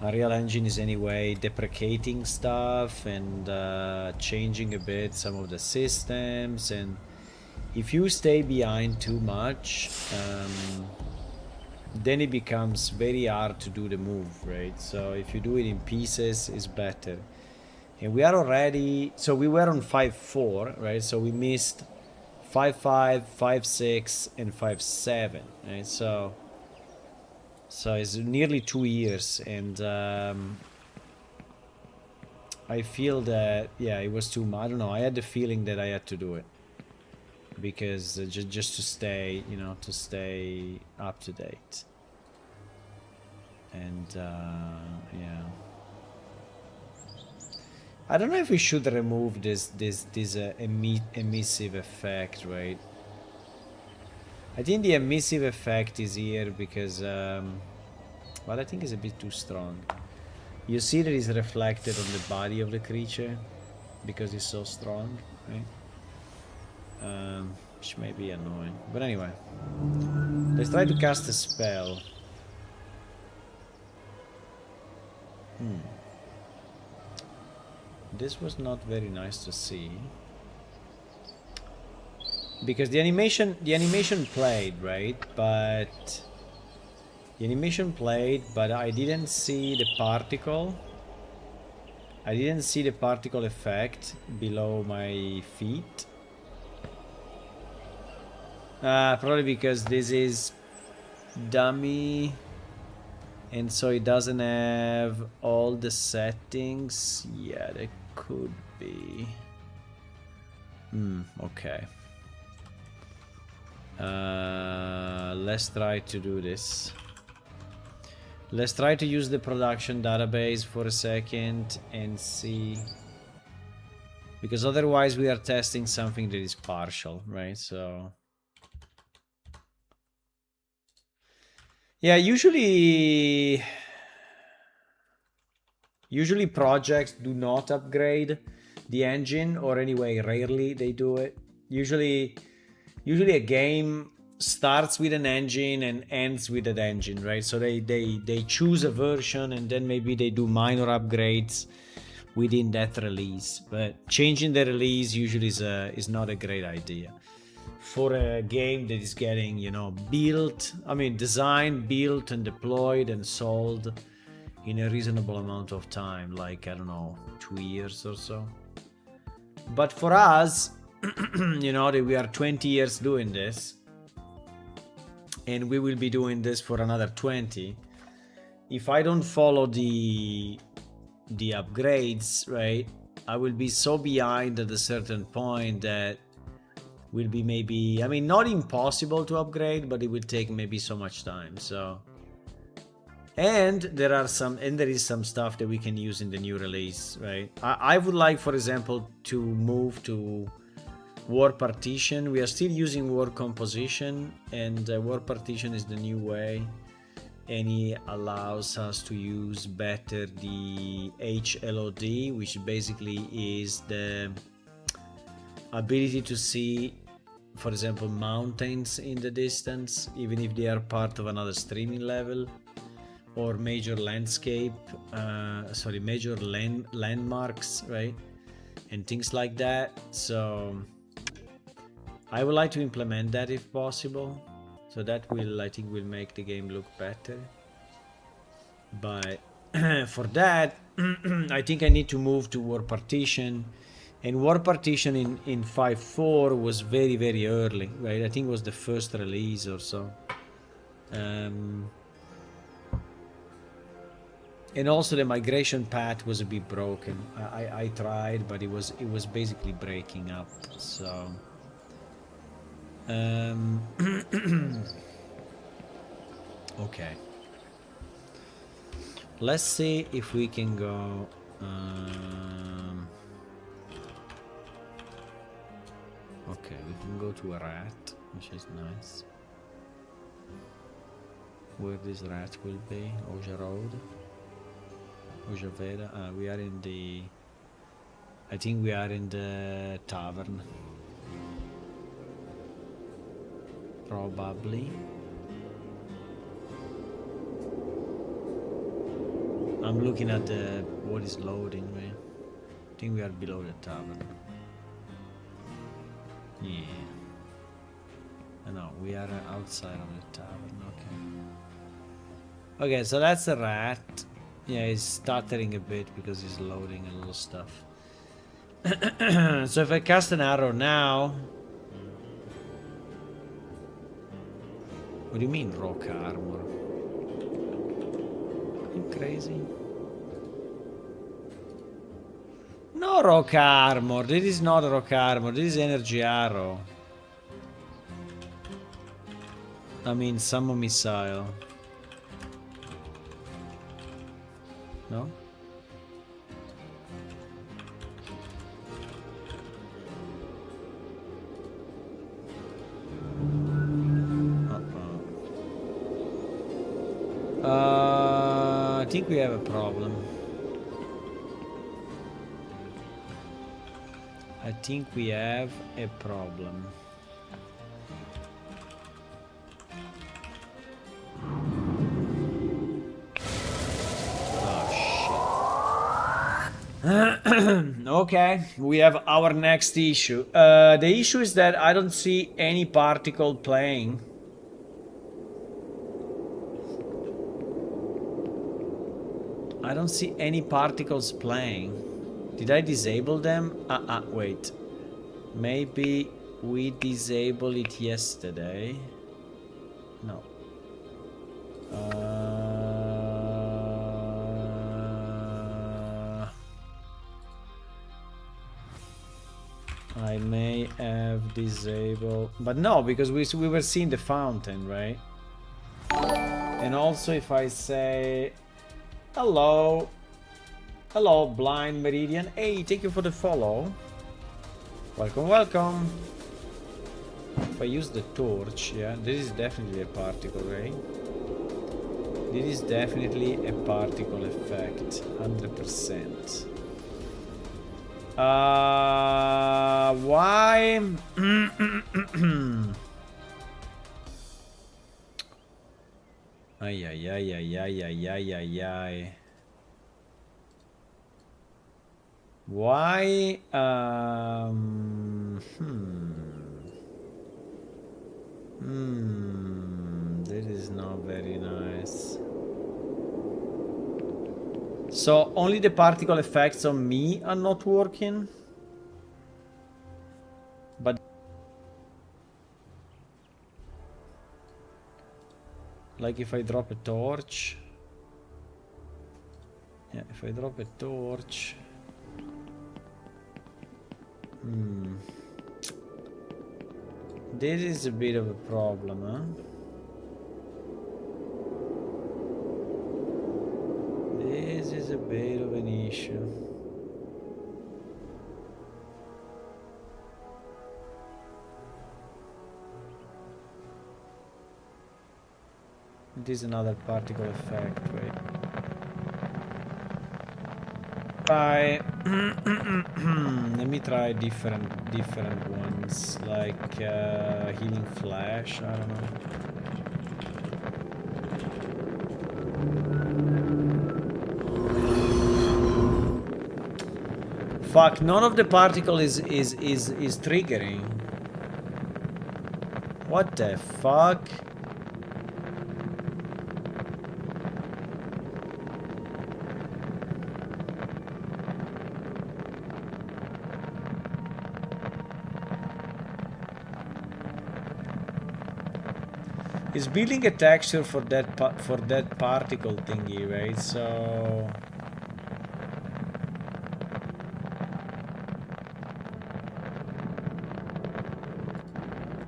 Unreal Engine is anyway deprecating stuff and changing a bit some of the systems. And if you stay behind too much, then it becomes very hard to do the move, right? So if you do it in pieces, it's better. And we are already, so we were on 5.4, right? So we missed 5.5, 5.6, and 5.7, right? So it's nearly 2 years, and I feel that, yeah, it was too much. I don't know, I had the feeling that I had to do it. Because just to stay, you know, to stay up to date. And, yeah. I don't know if we should remove this emissive effect, right? I think the emissive effect is here because, well, I think it's a bit too strong. You see that it's reflected on the body of the creature because it's so strong, right? Which may be annoying. But anyway, let's try to cast a spell. This was not very nice to see. Because the animation played, right? But The animation played, but I didn't see the particle. I didn't see the particle effect below my feet. Probably because this is dummy, and so it doesn't have all the settings. Yeah, that could be. Okay. Let's try to do this. Let's try to use the production database for a second and see, because otherwise we are testing something that is partial, right? So yeah, usually projects do not upgrade the engine, or anyway rarely they do it. Usually a game starts with an engine and ends with that engine, right? So they choose a version and then maybe they do minor upgrades within that release, but changing the release usually is not a great idea for a game that is getting, you know, designed, built and deployed and sold in a reasonable amount of time, like, I don't know, 2 years or so. But for us, you know, that we are 20 years doing this, and we will be doing this for another 20. If I don't follow the upgrades, right, I will be so behind at a certain point that will be maybe, I mean, not impossible to upgrade, but it will take maybe so much time. So, and there is some stuff that we can use in the new release, right? I would like, for example, to move to War Partition. We are still using War Composition, and War Partition is the new way, and it allows us to use better the HLOD, which basically is the ability to see, for example, mountains in the distance, even if they are part of another streaming level, or major major landmarks, right, and things like that. So I would like to implement that if possible. So that will, I think, will make the game look better. But for that, I think I need to move to War Partition. And War Partition in 5.4 was very, very early, right? I think it was the first release or so. And also the migration path was a bit broken. I tried, but it was basically breaking up. So okay, let's see if we can go okay, we can go to a rat, which is nice. Where this rat will be? Oja Road, Oja Vera. We are in the, I think we are in the tavern. Probably. I'm looking at the what is loading, right? I think we are below the tavern. Yeah. No, we are outside of the tavern. Okay. Okay, so that's the rat. Yeah, he's stuttering a bit because he's loading a little stuff. So if I cast an arrow now. What do you mean rock armor? Are you crazy? No rock armor. This is not rock armor. This is energy arrow. I mean summon missile. No? I think we have a problem. I think we have a problem. Oh shit. Okay, we have our next issue. The issue is that I don't see any particle playing. I don't see any particles playing. Did I disable them? Wait. Maybe we disabled it yesterday. No. I may have disabled, but no, because we were seeing the fountain, right? And also if I say hello, hello Blind Meridian, hey, thank you for the follow. Welcome, welcome. If I use the torch, yeah, this is definitely a particle, right? This is definitely a particle effect, 100%. Why? Ay, ay, ay, ay, ay, ay, ay, ay, ay. Why? That is not very nice. So only the particle effects on me are not working? But like if I drop a torch. Yeah, if I drop a torch. This is a bit of a problem, huh? This is a bit of an issue. It is another particle effect, wait. Try let me try different ones, like healing flash, I don't know. Fuck, none of the particle is triggering. What the fuck? It's building a texture for that particle thingy, right? So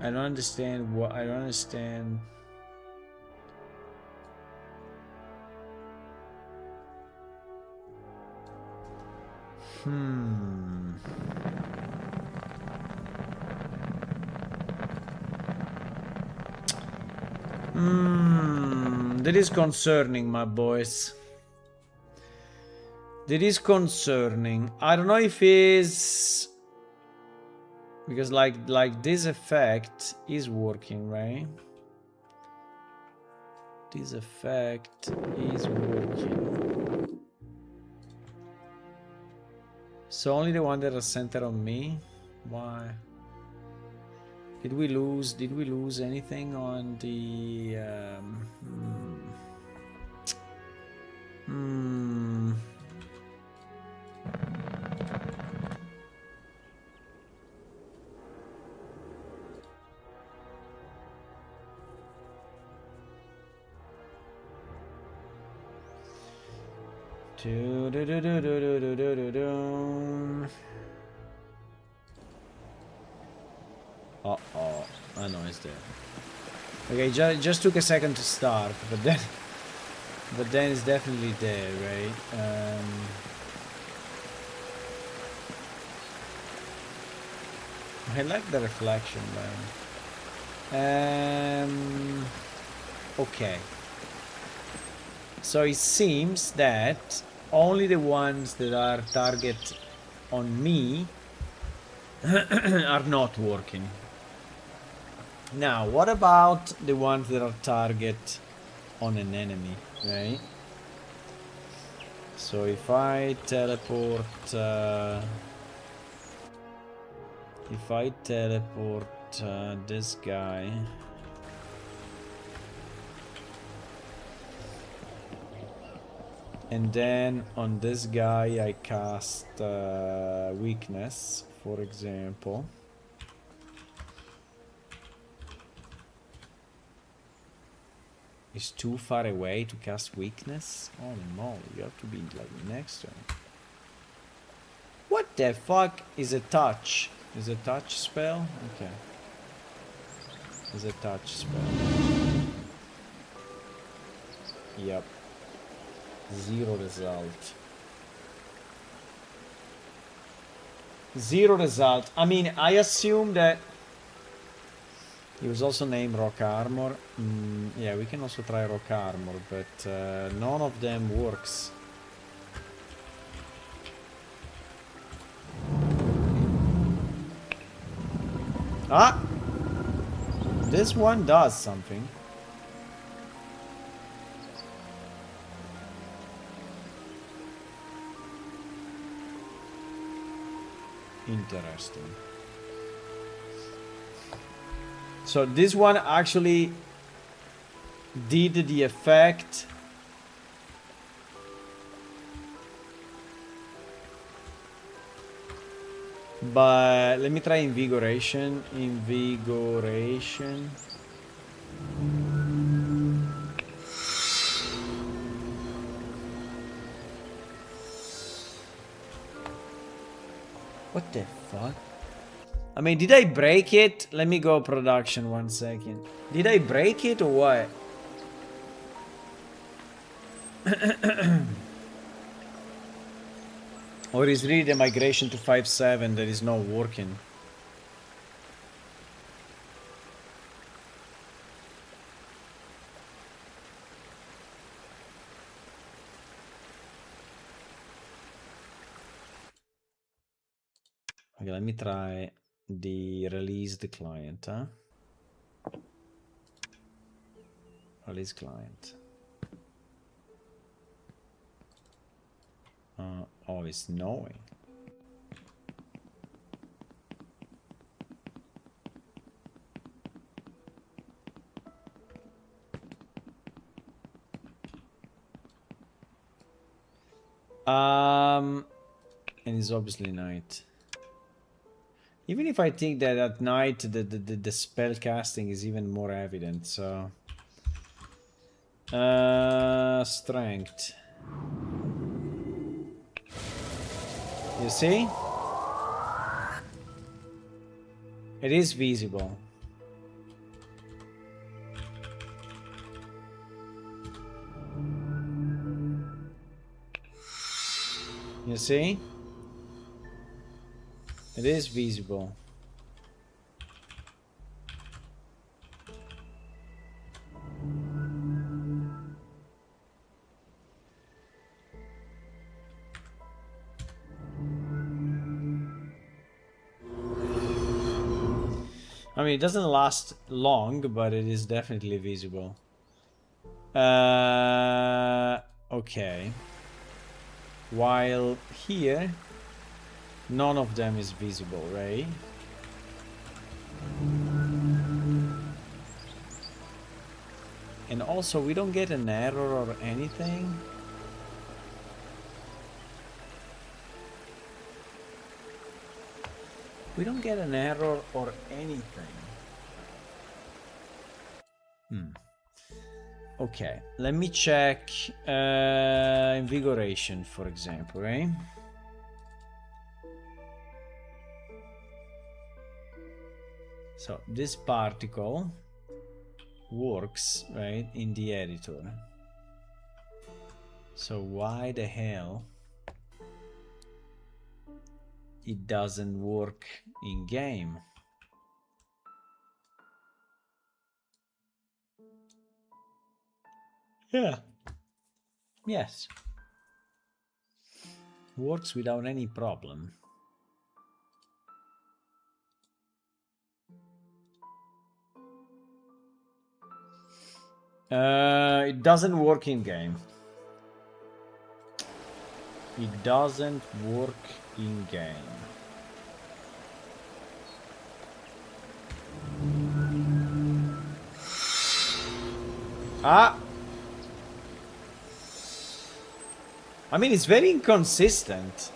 I don't understand what I don't understand. That is concerning, my boys. That is concerning. I don't know if it's because like this effect is working, right? This effect is working. So only the one that are centered on me? Why? Did we lose anything on the Uh-oh, I know it's there. Okay, just took a second to start, but then it's definitely there, right? I like the reflection, man. Okay. So it seems that only the ones that are target on me are not working. Now, what about the ones that are target on an enemy, right? So if I teleport this guy, And then on this guy I cast weakness, for example. Is too far away to cast weakness? Oh no, you have to be like next to him. What the fuck is a touch? Is a touch spell? Okay. Is a touch spell. Yep. 0 result. 0 result. I mean, I assume that he was also named Rock Armor. Yeah, we can also try Rock Armor, but none of them works. Ah! This one does something. Interesting. So this one actually did the effect. But let me try Invigoration. Invigoration. What the fuck? I mean, did I break it? Let me go production 1 second. Did I break it or what? Or is really the migration to 5.7 that is not working? Okay, let me try the release the client, huh? Release client. Oh, it's knowing. And it's obviously night. Even if I think that at night the spell casting is even more evident, so strength. You see? It is visible. You see? It is visible. I mean, it doesn't last long, but it is definitely visible. Okay. While here, none of them is visible, right? And also, we don't get an error or anything. We don't get an error or anything. Okay, let me check Invigoration, for example, right? So this particle works, right, in the editor. So why the hell it doesn't work in game? Yeah. Yes. Works without any problem. It doesn't work in game. It doesn't work in game. Ah! I mean, it's very inconsistent.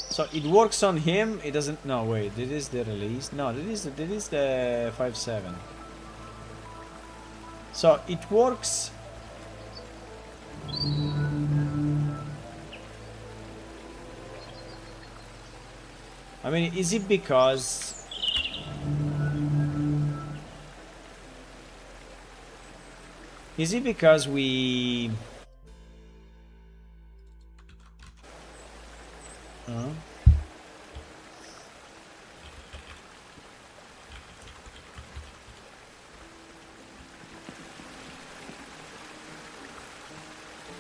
So it works on him, it doesn't... No, wait, this is the release. No, this is the 5.7. So it works... I mean, is it because... Is it because we...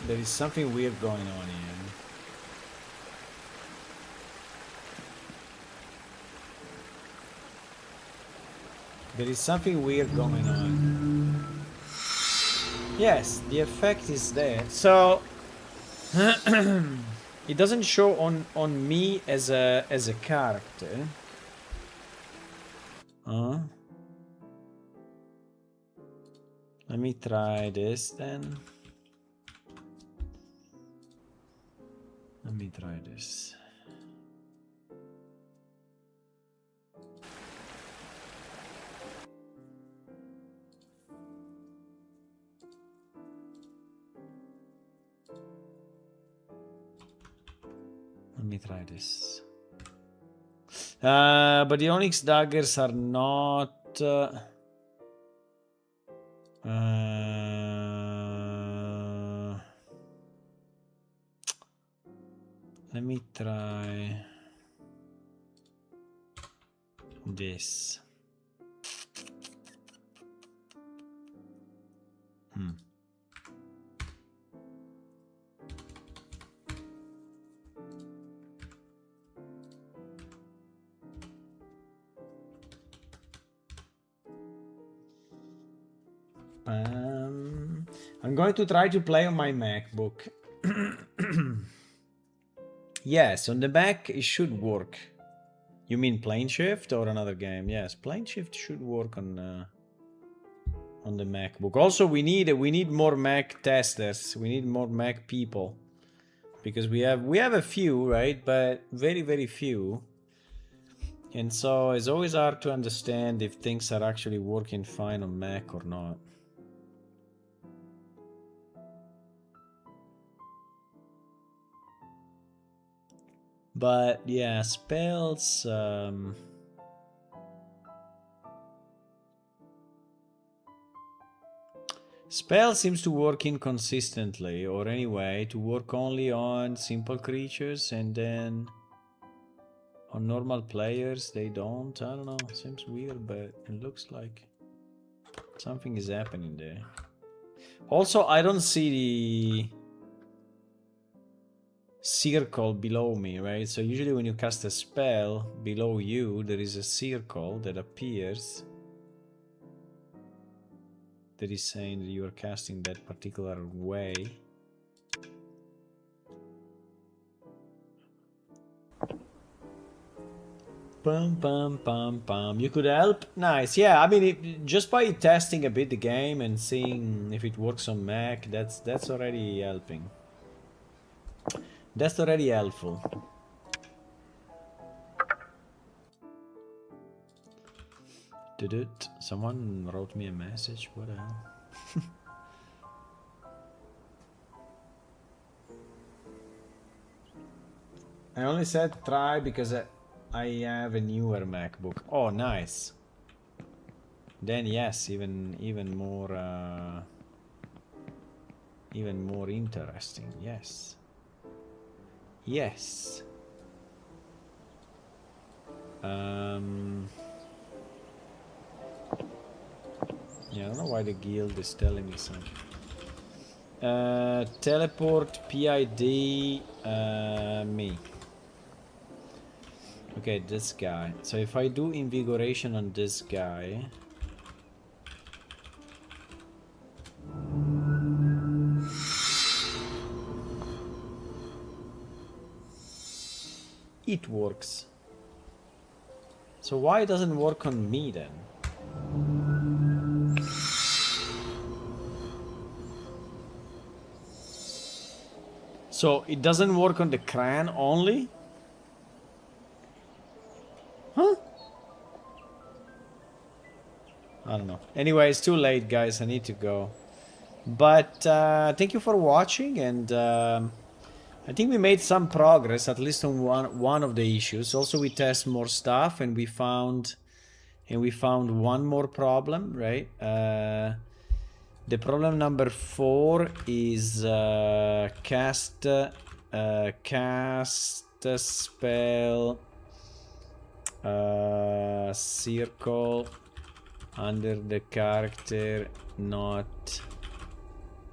There is something weird going on here. There is something weird going on. Yes, the effect is there. So it doesn't show on me as a character. Let me try this then. Let me try this. Let me try this. But the Onyx daggers are not... let me try this. I'm going to try to play on my MacBook. Yes, on the Mac it should work. You mean Plane Shift or another game? Yes, Plane Shift should work on the MacBook. Also, we need more Mac testers. We need more Mac people because we have a few, right? But very, very few. And so it's always hard to understand if things are actually working fine on Mac or not. But yeah, spells. Spell seems to work inconsistently, or anyway, to work only on simple creatures and then on normal players they don't. I don't know, it seems weird, but it looks like something is happening there. Also, I don't see the circle below me, right? So usually when you cast a spell, below you there is a circle that appears that is saying that you are casting that particular way. Pum pum pum pum. You could help? Nice. Yeah, I mean, just by testing a bit the game and seeing if it works on Mac, that's already helping. That's already helpful. Did it? Someone wrote me a message. What the hell? I only said try because I have a newer MacBook. Oh, nice. Then yes, even more interesting. Yes. Yes. Yeah, I don't know why the guild is telling me something. Teleport PID me. Okay, this guy. So if I do invigoration on this guy, it works. So why it doesn't work on me then? So it doesn't work on the Cran only? Huh? I don't know. Anyway, it's too late, guys. I need to go. But thank you for watching, and I think we made some progress, at least on one of the issues. Also, we test more stuff, and we found one more problem, right? The problem number 4 is cast spell circle under the character not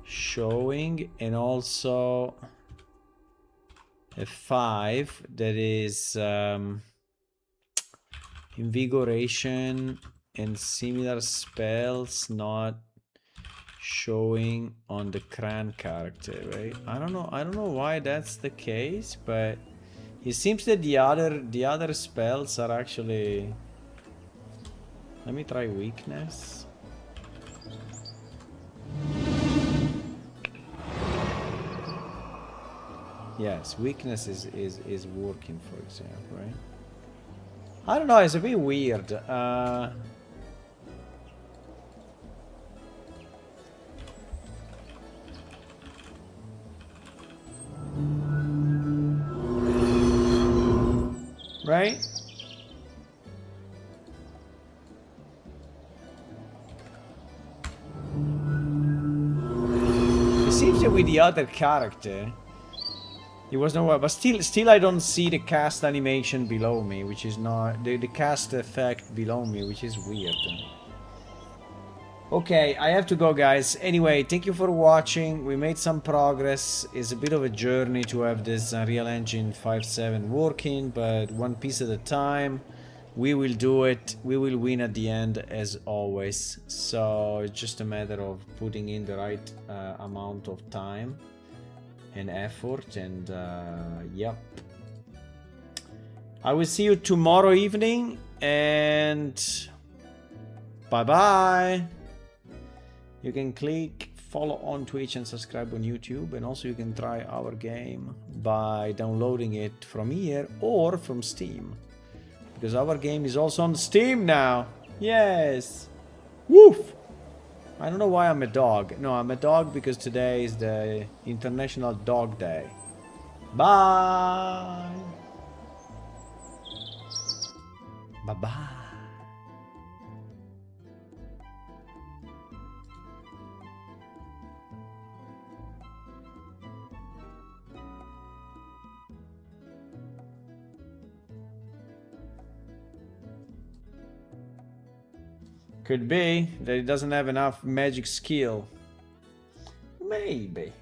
showing, and also a 5 that is invigoration and similar spells not showing on the Cran character, right? I don't know why that's the case, but it seems that the other spells are actually... Let me try weakness. Yes, weakness is working, for example, right? I don't know, it's a bit weird. Right? It seems that with the other character, it was nowhere, but still I don't see the cast animation below me, which is not the cast effect below me, which is weird. Okay, I have to go, guys. Anyway, thank you for watching. We made some progress. It's a bit of a journey to have this Unreal Engine 5.7 working, but one piece at a time. We will do it. We will win at the end, as always. So it's just a matter of putting in the right amount of time and effort, and yep. I will see you tomorrow evening, and bye-bye. You can click follow on Twitch and subscribe on YouTube, and also you can try our game by downloading it from here or from Steam, because our game is also on Steam now. Yes. Woof. I don't know why I'm a dog. No, I'm a dog because today is the International Dog Day. Bye. Bye-bye. Could be that it doesn't have enough magic skill. Maybe.